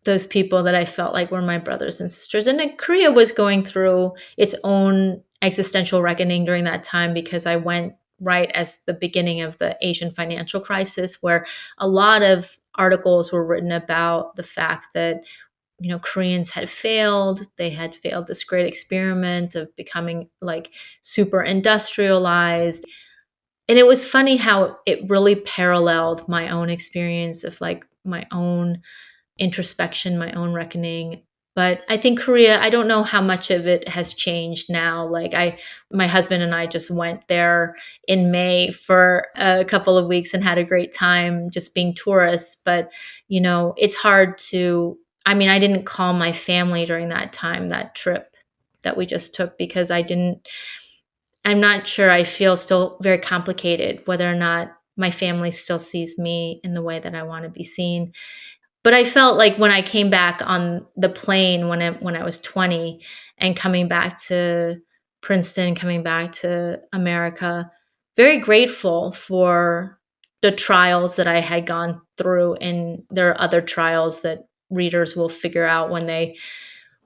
those people that I felt like were my brothers and sisters. And then Korea was going through its own existential reckoning during that time, because I went right as the beginning of the Asian financial crisis, where a lot of articles were written about the fact that Koreans had failed. They had failed this great experiment of becoming like super industrialized. And it was funny how it really paralleled my own experience of like my own introspection, my own reckoning. But I think Korea, I don't know how much of it has changed now. My husband and I just went there in May for a couple of weeks and had a great time just being tourists. But, it's hard to, I mean, I didn't call my family during that time, that trip that we just took, because I'm not sure. I feel still very complicated whether or not my family still sees me in the way that I want to be seen. But I felt like when I came back on the plane when I was 20 and coming back to Princeton, coming back to America, very grateful for the trials that I had gone through. And there are other trials that readers will figure out when they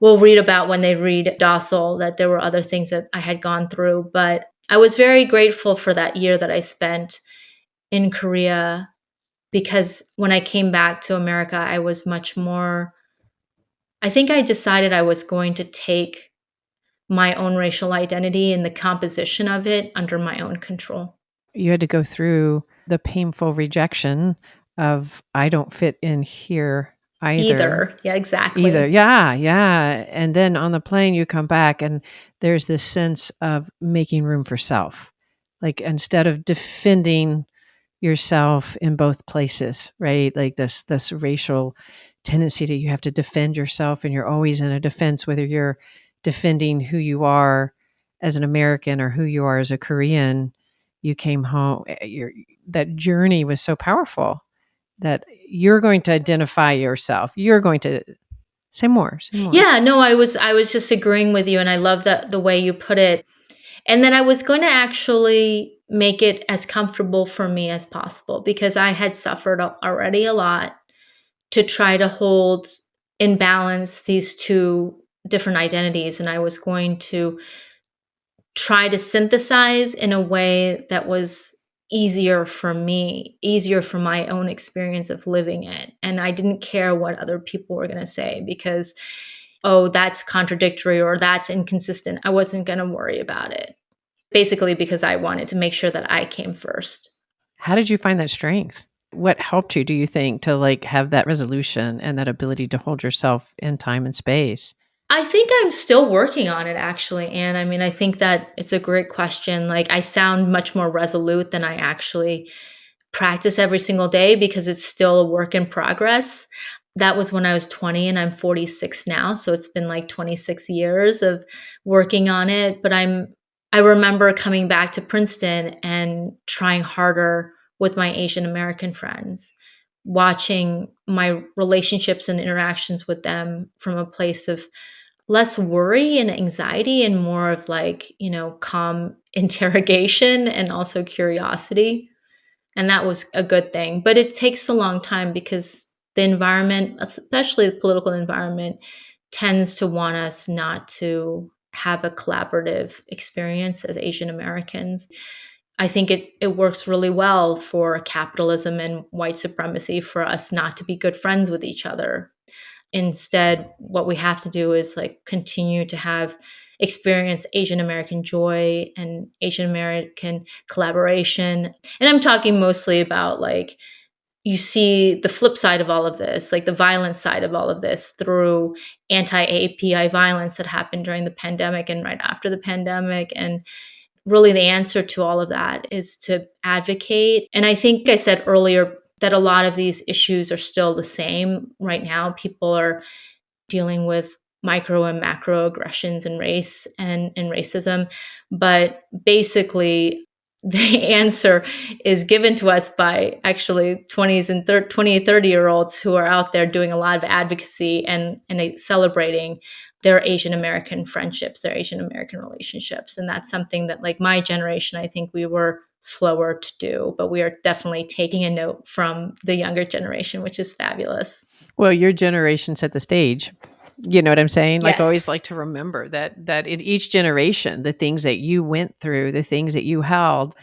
will read about, when they read Docile, that there were other things that I had gone through. But I was very grateful for that year that I spent in Korea, because when I came back to America, I was much more, I think I decided I was going to take my own racial identity and the composition of it under my own control. You had to go through the painful rejection of, I don't fit in here either. Either. Yeah, Either. exactly. Yeah, yeah. And then on the plane, you come back and there's this sense of making room for self. Like, instead of defending yourself in both places, right? Like this racial tendency that you have to defend yourself, and you're always in a defense, whether you're defending who you are as an American or who you are as a Korean. You came home, that journey was so powerful that you're going to identify yourself. You're going to say more, say more. Yeah, no, I was just agreeing with you, and I love that the way you put it. And then I was going to actually make it as comfortable for me as possible, because I had suffered already a lot, to try to hold in balance these two different identities. And I was going to try to synthesize in a way that was easier for me, easier for my own experience of living it. And I didn't care what other people were going to say, because, oh, that's contradictory or that's inconsistent. I wasn't going to worry about it. Basically, because I wanted to make sure that I came first. How did you find that strength? What helped you, do you think, to like have that resolution and that ability to hold yourself in time and space? I think I'm still working on it, actually. And I mean, I think that it's a great question. Like, I sound much more resolute than I actually practice every single day, because it's still a work in progress. That was when I was 20 and I'm 46 now. So it's been like 26 years of working on it. But I remember coming back to Princeton and trying harder with my Asian American friends, watching my relationships and interactions with them from a place of less worry and anxiety and more of like, calm interrogation and also curiosity. And that was a good thing. But it takes a long time, because the environment, especially the political environment, tends to want us not to have a collaborative experience as Asian Americans. I think it works really well for capitalism and white supremacy for us not to be good friends with each other. Instead, what we have to do is like continue to experience Asian American joy and Asian American collaboration. And I'm talking mostly about like, you see the flip side of all of this, like the violent side of all of this through anti-API violence that happened during the pandemic and right after the pandemic. And really the answer to all of that is to advocate. And I think I said earlier that a lot of these issues are still the same right now. People are dealing with micro and macro aggressions and race and racism. But basically, the answer is given to us by actually 20s and 30-year-olds who are out there doing a lot of advocacy and celebrating their Asian American friendships, their Asian American relationships. And that's something that, like my generation, I think we were slower to do, but we are definitely taking a note from the younger generation, which is fabulous. Well, your generation set the stage. You know what I'm saying? Like, I always Yes. like to remember that in each generation, the things that you went through, the things that you held,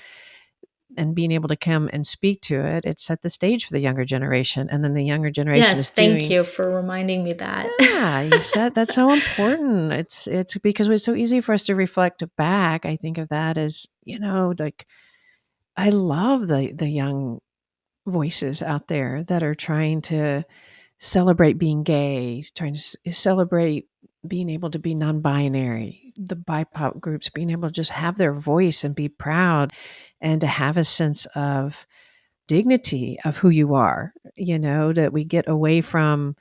and being able to come and speak to it, it set the stage for the younger generation. And then the younger generation is Yes, thank doing. you for reminding me that. Yeah, you said that's so important. It's because it's so easy for us to reflect back. I think of that as, like I love the young voices out there that are trying to celebrate being gay, trying to celebrate being able to be non-binary, the BIPOC groups being able to just have their voice and be proud and to have a sense of dignity of who you are, that we get away from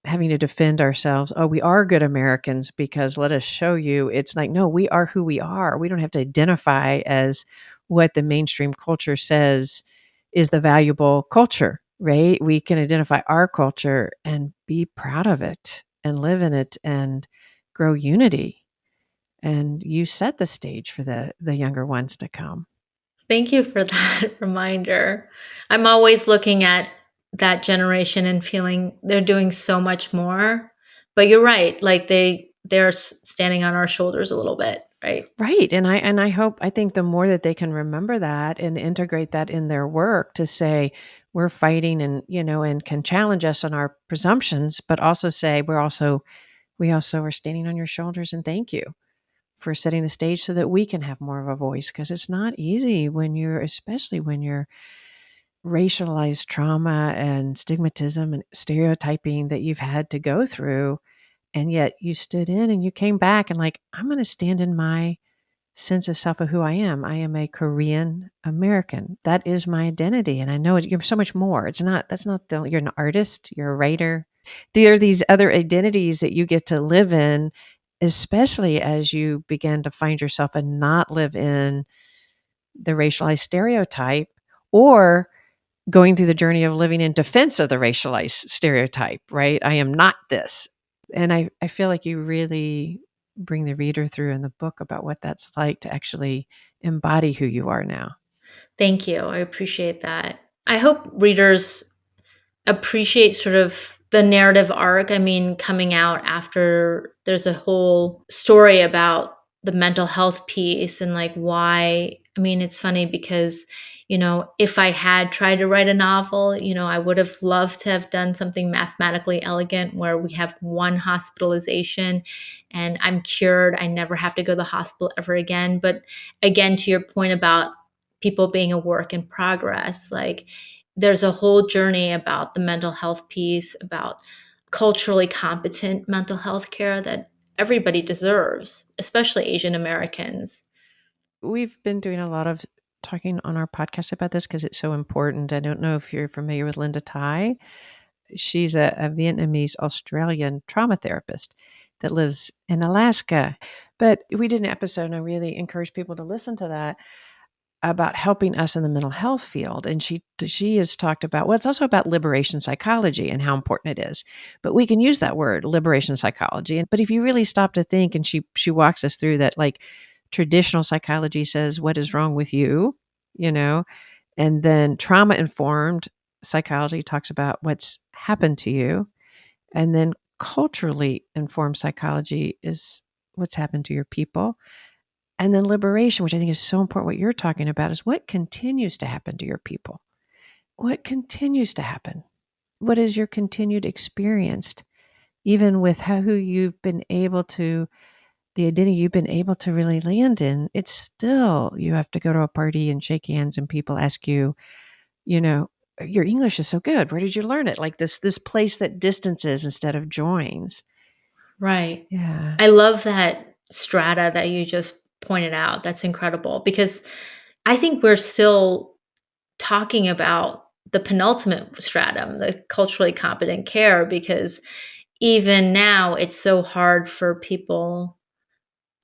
having to defend ourselves. Oh, we are good Americans because let us show you. It's like, no, we are who we are. We don't have to identify as what the mainstream culture says is the valuable culture, right? We can identify our culture and be proud of it and live in it and grow unity. And you set the stage for the younger ones to come. Thank you for that reminder. I'm always looking at that generation and feeling they're doing so much more. But you're right, like they're standing on our shoulders a little bit, right? Right. And I think the more that they can remember that and integrate that in their work to say we're fighting and, and can challenge us on our presumptions, but also say we also are standing on your shoulders and thank you for setting the stage so that we can have more of a voice. Because it's not easy especially when you're racialized trauma and stigmatism and stereotyping that you've had to go through. And yet you stood in and you came back and like, I'm going to stand in my sense of self of who I am. I am a Korean American. That is my identity. And I know you're so much more. You're an artist, you're a writer. There are these other identities that you get to live in, especially as you begin to find yourself and not live in the racialized stereotype or going through the journey of living in defense of the racialized stereotype, right? I am not this. And I feel like you really bring the reader through in the book about what that's like to actually embody who you are now. Thank you. I appreciate that. I hope readers appreciate sort of the narrative arc. I mean, coming out after there's a whole story about the mental health piece and like why. I mean, it's funny because, if I had tried to write a novel, I would have loved to have done something mathematically elegant where we have one hospitalization and I'm cured. I never have to go to the hospital ever again. But again, to your point about people being a work in progress, like there's a whole journey about the mental health piece, about culturally competent mental health care that everybody deserves, especially Asian Americans. We've been doing a lot of talking on our podcast about this because it's so important. I don't know if you're familiar with Linda Tai. She's a Vietnamese Australian trauma therapist that lives in Alaska. But we did an episode, and I really encourage people to listen to that about helping us in the mental health field. And she has talked about, well, it's also about liberation psychology and how important it is. But we can use that word, liberation psychology. But if you really stop to think, and she walks us through that, like traditional psychology says, what is wrong with you, and then trauma informed psychology talks about what's happened to you. And then culturally informed psychology is what's happened to your people. And then liberation, which I think is so important, what you're talking about, is what continues to happen to your people. What continues to happen? What is your continued experience? even with who you've been able to, the identity you've been able to really land in, it's still, you have to go to a party and shake hands and people ask you, you know, your English is so good. Where did you learn it? Like this place that distances instead of joins. Right. Yeah. I love that strata that you just pointed out. That's incredible because I think we're still talking about the penultimate stratum, the culturally competent care, because even now it's so hard for people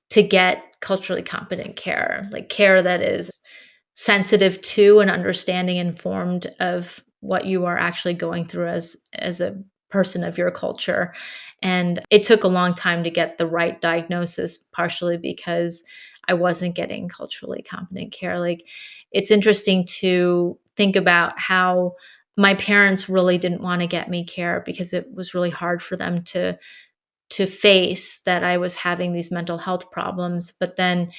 to get culturally competent care, like care that is sensitive to and understanding informed of what you are actually going through as a person of your culture. And it took a long time to get the right diagnosis, partially because I wasn't getting culturally competent care. Like, it's interesting to think about how my parents really didn't want to get me care because it was really hard for them to face that I was having these mental health problems. But then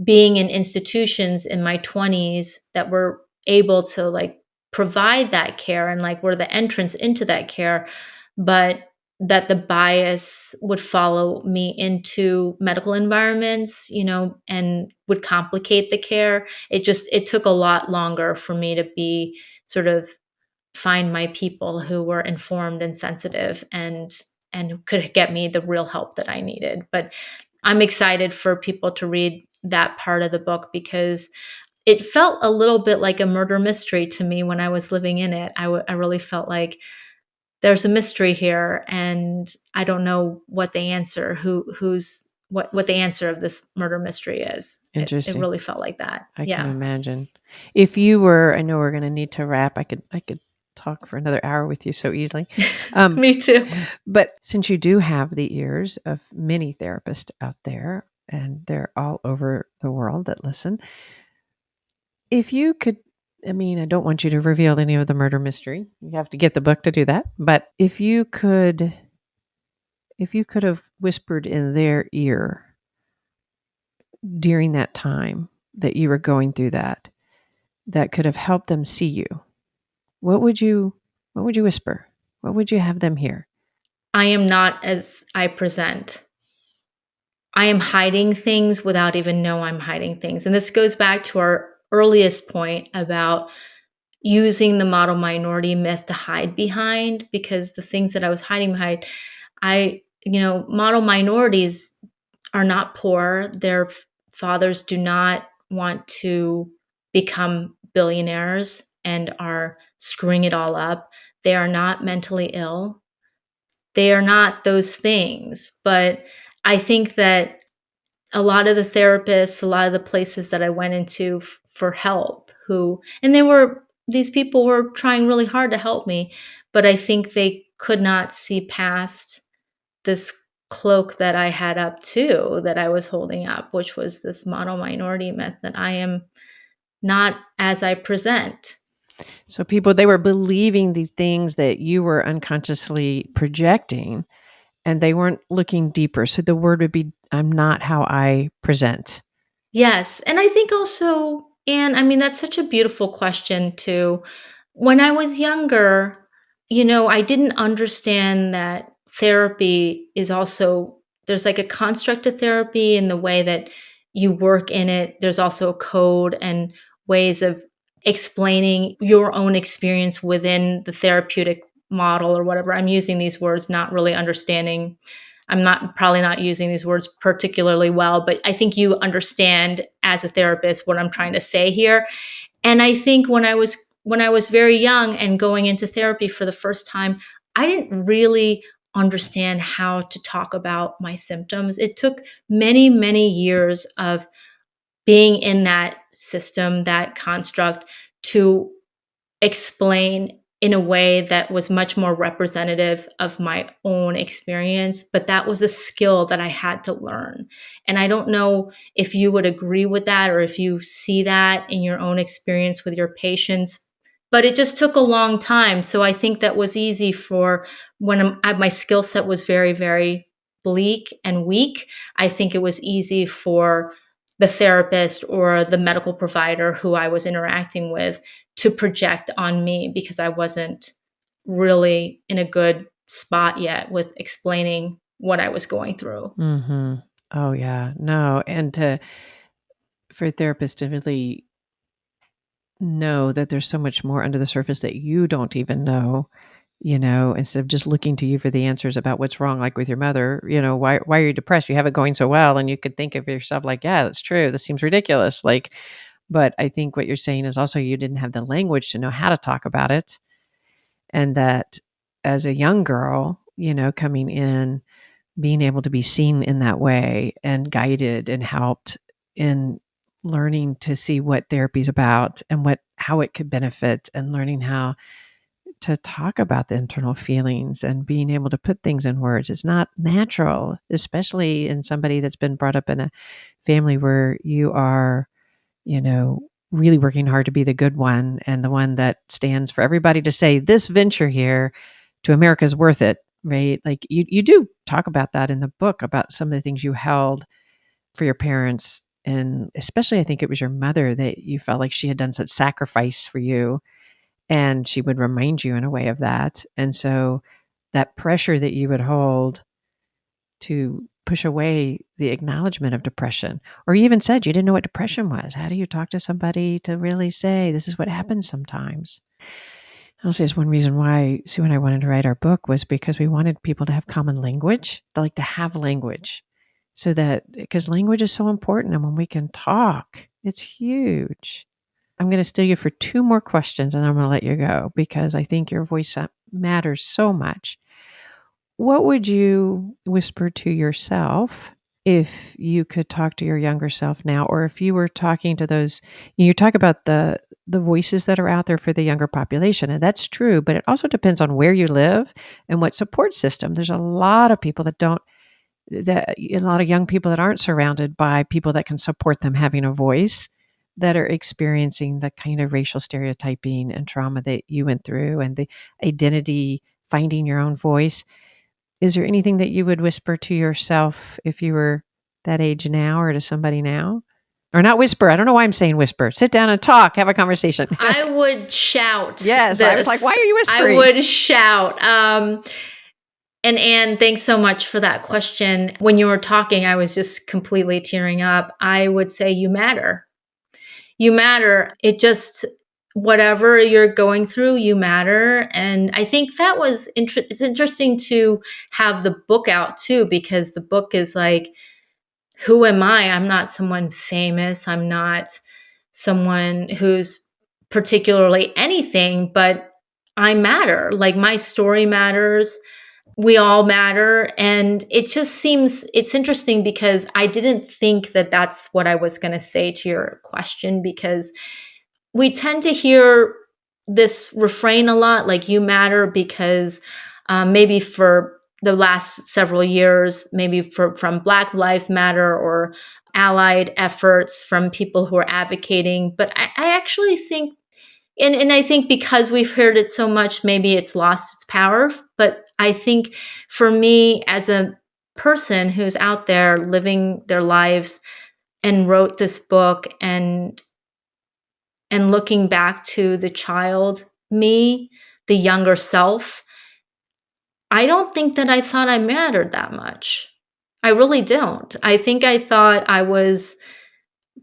being in institutions in my 20s that were able to like provide that care and like were the entrance into that care, but that the bias would follow me into medical environments, and would complicate the care. It took a lot longer for me to be sort of find my people who were informed and sensitive and could get me the real help that I needed. But I'm excited for people to read that part of the book because it felt a little bit like a murder mystery to me when I was living in it. I really felt like there's a mystery here, and I don't know what the answer what the answer of this murder mystery is. It Interesting. really felt like that. I can Yeah. imagine. If you were, I know we're going to need to wrap. I could talk for another hour with you so easily. Me too. But since you do have the ears of many therapists out there, and they're all over the world that listen, if you could, I mean, I don't want you to reveal any of the murder mystery. You have to get the book to do that. But if you could have whispered in their ear during that time that you were going through that could have helped them see you, what would you whisper? What would you have them hear? I am not as I present. I am hiding things without even know I'm hiding things. And this goes back to our earliest point about using the model minority myth to hide behind, because the things that I was hiding behind, model minorities are not poor. Their fathers do not want to become billionaires and are screwing it all up. They are not mentally ill. They are not those things. But I think that a lot of the therapists, a lot of the places that I went into for help, these people were trying really hard to help me, but I think they could not see past this cloak that I had up too, that I was holding up, which was this model minority myth that I am not as I present. So people, they were believing the things that you were unconsciously projecting, and they weren't looking deeper. So the word would be, I'm not how I present. Yes. And I think also, and I mean, that's such a beautiful question too. When I was younger, I didn't understand that therapy is also, there's like a construct of therapy in the way that you work in it. There's also a code and ways of explaining your own experience within the therapeutic model or whatever. I'm using these words, not really understanding. I'm not probably not using these words particularly well, but I think you understand as a therapist what I'm trying to say here. And I think when I was very young and going into therapy for the first time, I didn't really understand how to talk about my symptoms. It took many, many years of being in that system, that construct, to explain in a way that was much more representative of my own experience. But that was a skill that I had to learn. And I don't know if you would agree with that or if you see that in your own experience with your patients. But it just took a long time. So I think that was easy for when my skill set was very, very bleak and weak. I think it was easy for the therapist or the medical provider who I was interacting with to project on me because I wasn't really in a good spot yet with explaining what I was going through. Mm-hmm. Oh yeah. No. And for therapists to really know that there's so much more under the surface that you don't even know, instead of just looking to you for the answers about what's wrong, like with your mother, why are you depressed? You have it going so well. And you could think of yourself like, yeah, that's true. This seems ridiculous. Like, but I think what you're saying is also you didn't have the language to know how to talk about it. And that as a young girl, coming in, being able to be seen in that way and guided and helped in learning to see what therapy is about and how it could benefit, and learning how to talk about the internal feelings and being able to put things in words is not natural, especially in somebody that's been brought up in a family where you are, really working hard to be the good one and the one that stands for everybody to say this venture here to America is worth it, right? Like you do talk about that in the book, about some of the things you held for your parents. And especially, I think it was your mother that you felt like she had done such sacrifice for you, and she would remind you in a way of that. And so that pressure that you would hold to push away the acknowledgement of depression, or you even said you didn't know what depression was. How do you talk to somebody to really say, this is what happens sometimes? Honestly, it's one reason why Sue and I wanted to write our book, was because we wanted people to have common language, to have language, so that, because language is so important. And when we can talk, it's huge. I'm going to steal you for two more questions and I'm going to let you go, because I think your voice matters so much. What would you whisper to yourself if you could talk to your younger self now, or if you were talking to those, you talk about the voices that are out there for the younger population, and that's true, but it also depends on where you live and what support system. There's a lot of people a lot of young people that aren't surrounded by people that can support them having a voice, that are experiencing the kind of racial stereotyping and trauma that you went through, and the identity, finding your own voice. Is there anything that you would whisper to yourself if you were that age now, or to somebody now? Or not whisper. I don't know why I'm saying whisper. Sit down and talk, have a conversation. I would shout. Yes, I was like, why are you whispering? I would shout. And Anne, thanks so much for that question. When you were talking, I was just completely tearing up. I would say you matter. You matter. Whatever you're going through, you matter. And I think that was it's interesting to have the book out too, because the book is like, who am I? I'm not someone famous. I'm not someone who's particularly anything, but I matter. Like, my story matters. We all matter. And it's interesting, because I didn't think that that's what I was going to say to your question, because we tend to hear this refrain a lot, like, you matter, because maybe for the last several years, maybe from Black Lives Matter or allied efforts from people who are advocating. But I actually think, and I think because we've heard it so much, maybe it's lost its power. But I think for me, as a person who's out there living their lives and wrote this book, and looking back to the child me, the younger self, I don't think that I thought I mattered that much. I really don't. I think I thought I was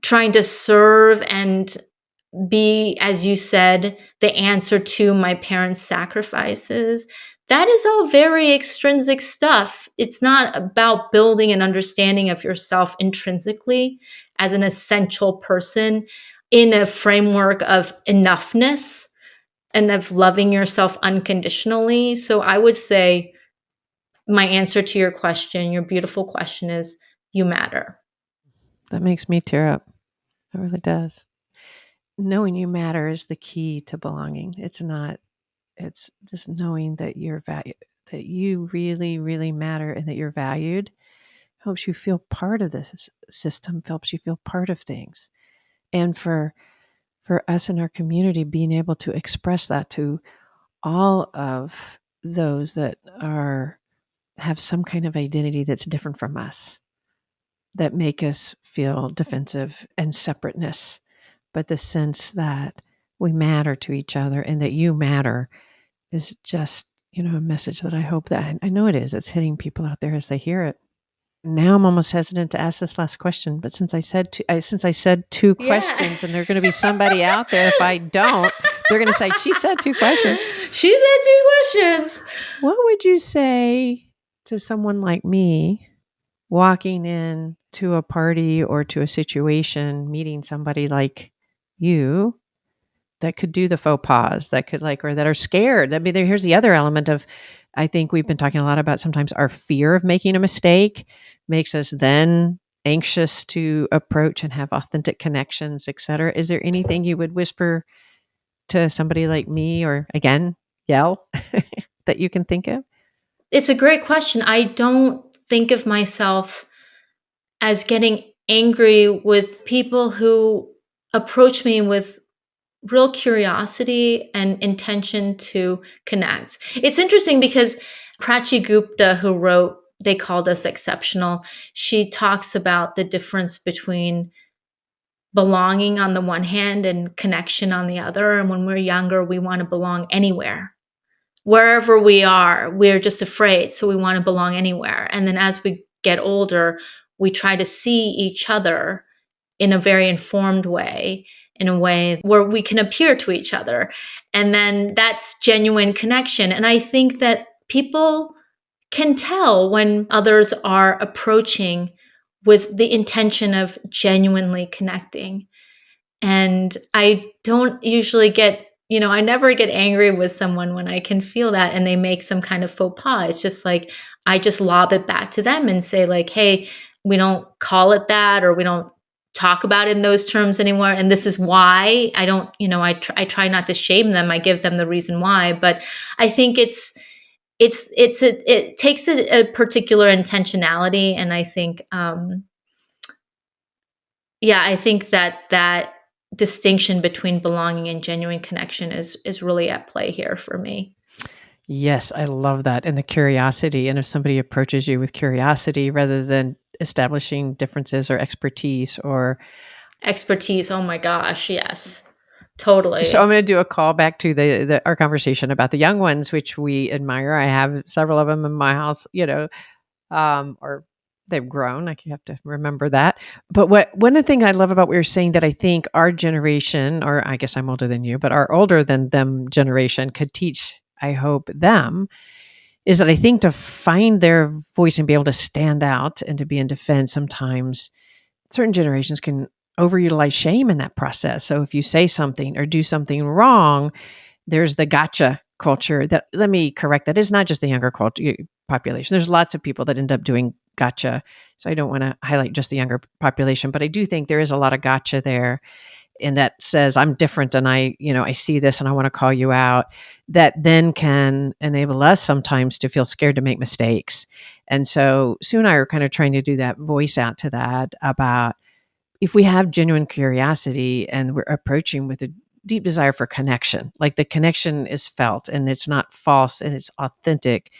trying to serve and be, as you said, the answer to my parents' sacrifices. That is all very extrinsic stuff. It's not about building an understanding of yourself intrinsically as an essential person in a framework of enoughness and of loving yourself unconditionally. So I would say my answer to your question, your beautiful question, is you matter. That makes me tear up. It really does. Knowing you matter is the key to belonging. It's just knowing that you're valued, that you really, really matter, and that you're valued helps you feel part of this system, helps you feel part of things. And for us in our community, being able to express that to all of those that have some kind of identity that's different from us, that make us feel defensive and separateness, but the sense that we matter to each other and that you matter is just, a message that I hope that I know it is. It's hitting people out there as they hear it. Now I'm almost hesitant to ask this last question, but since I said two Yeah. questions, and there's going to be somebody out there, if I don't, they're going to say, she said two questions. She said two questions. What would you say to someone like me walking in to a party or to a situation, meeting somebody like you that could do the faux pas, that could or that are scared? I mean, here's the other element of, I think we've been talking a lot about sometimes our fear of making a mistake makes us then anxious to approach and have authentic connections, et cetera. Is there anything you would whisper to somebody like me, or again, yell that you can think of? It's a great question. I don't think of myself as getting angry with people who approach me with real curiosity and intention to connect. It's interesting because Prachi Gupta, who wrote They Called Us Exceptional, she talks about the difference between belonging on the one hand and connection on the other. And when we're younger, we want to belong anywhere. Wherever we are, we're just afraid. So we want to belong anywhere. And then as we get older, we try to see each other in a very informed way, in a way where we can appear to each other. And then that's genuine connection. And I think that people can tell when others are approaching with the intention of genuinely connecting. And I don't usually I never get angry with someone when I can feel that and they make some kind of faux pas. It's just like, I just lob it back to them and say like, hey, we don't call it that, or we don't talk about it in those terms anymore. And this is why. I don't, I try not to shame them. I give them the reason why. But I think it takes a particular intentionality. And I think, I think that distinction between belonging and genuine connection is really at play here for me. Yes, I love that. And the curiosity. And if somebody approaches you with curiosity rather than establishing differences or expertise. Oh my gosh, yes, totally. So I'm going to do a call back to our conversation about the young ones, which we admire. I have several of them in my house, or they've grown. I have to remember that. But one of the things I love about what you're saying that I think our generation, or I guess I'm older than you, but our older than them generation could teach, I hope, them, is that I think to find their voice and be able to stand out and to be in defense, sometimes certain generations can overutilize shame in that process. So if you say something or do something wrong, there's the gotcha culture. That, let me correct, that is not just the younger population. There's lots of people that end up doing gotcha. So I don't want to highlight just the younger population, but I do think there is a lot of gotcha there. And that says, I'm different and I see this and I want to call you out. That then can enable us sometimes to feel scared to make mistakes. And so Sue and I are kind of trying to do that voice out to that about, if we have genuine curiosity and we're approaching with a deep desire for connection, like the connection is felt and it's not false and it's authentic,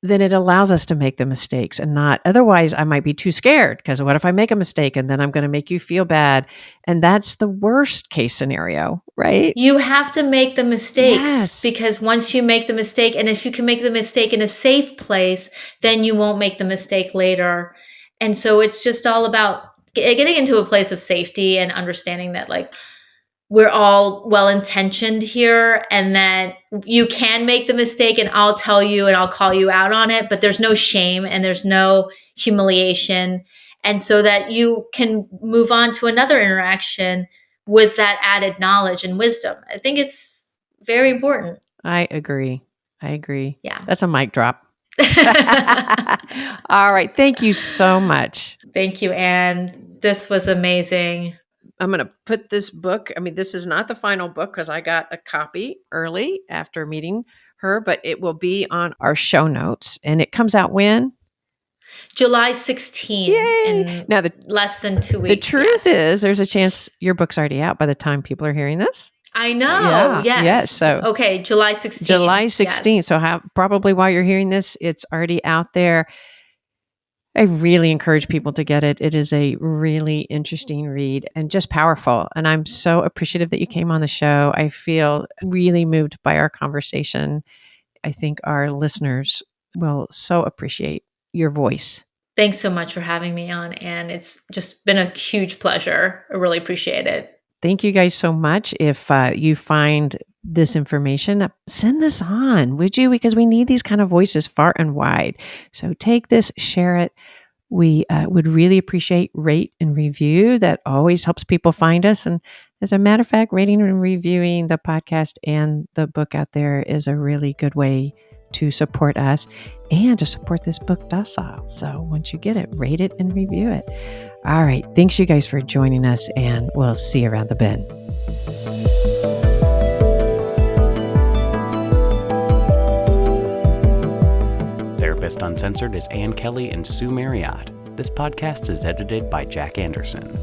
then it allows us to make the mistakes and not, otherwise I might be too scared because what if I make a mistake and then I'm going to make you feel bad? And that's the worst case scenario, right? You have to make the mistakes. Yes. Because once you make the mistake, and if you can make the mistake in a safe place, then you won't make the mistake later. And so it's just all about getting into a place of safety and understanding that like we're all well-intentioned here and that you can make the mistake and I'll tell you and I'll call you out on it, but there's no shame and there's no humiliation. And so that you can move on to another interaction with that added knowledge and wisdom. I think it's very important. I agree. Yeah. That's a mic drop. All right. Thank you so much. Thank you, Anne. This was amazing. I'm going to put this book, this is not the final book because I got a copy early after meeting her, but it will be on our show notes. And it comes out when? July 16th. Yay! Now, less than 2 weeks. The truth is there's a chance your book's already out by the time people are hearing this. I know. Yeah. Yes. So, okay, July 16th. July 16th. Yes. So probably while you're hearing this, it's already out there. I really encourage people to get it. It is a really interesting read and just powerful. And I'm so appreciative that you came on the show. I feel really moved by our conversation. I think our listeners will so appreciate your voice. Thanks so much for having me on, Anne. It's just been a huge pleasure. I really appreciate it. Thank you guys so much. If you find this information, send this on, would you? Because we need these kind of voices far and wide. So take this, share it. We would really appreciate rate and review. That always helps people find us. And as a matter of fact, rating and reviewing the podcast and the book out there is a really good way to support us and to support this book docile. So once you get it, rate it and review it. All right. Thanks you guys for joining us, and we'll see you around the bend. Therapist Uncensored is Ann Kelley and Sue Marriott. This podcast is edited by Jack Anderson.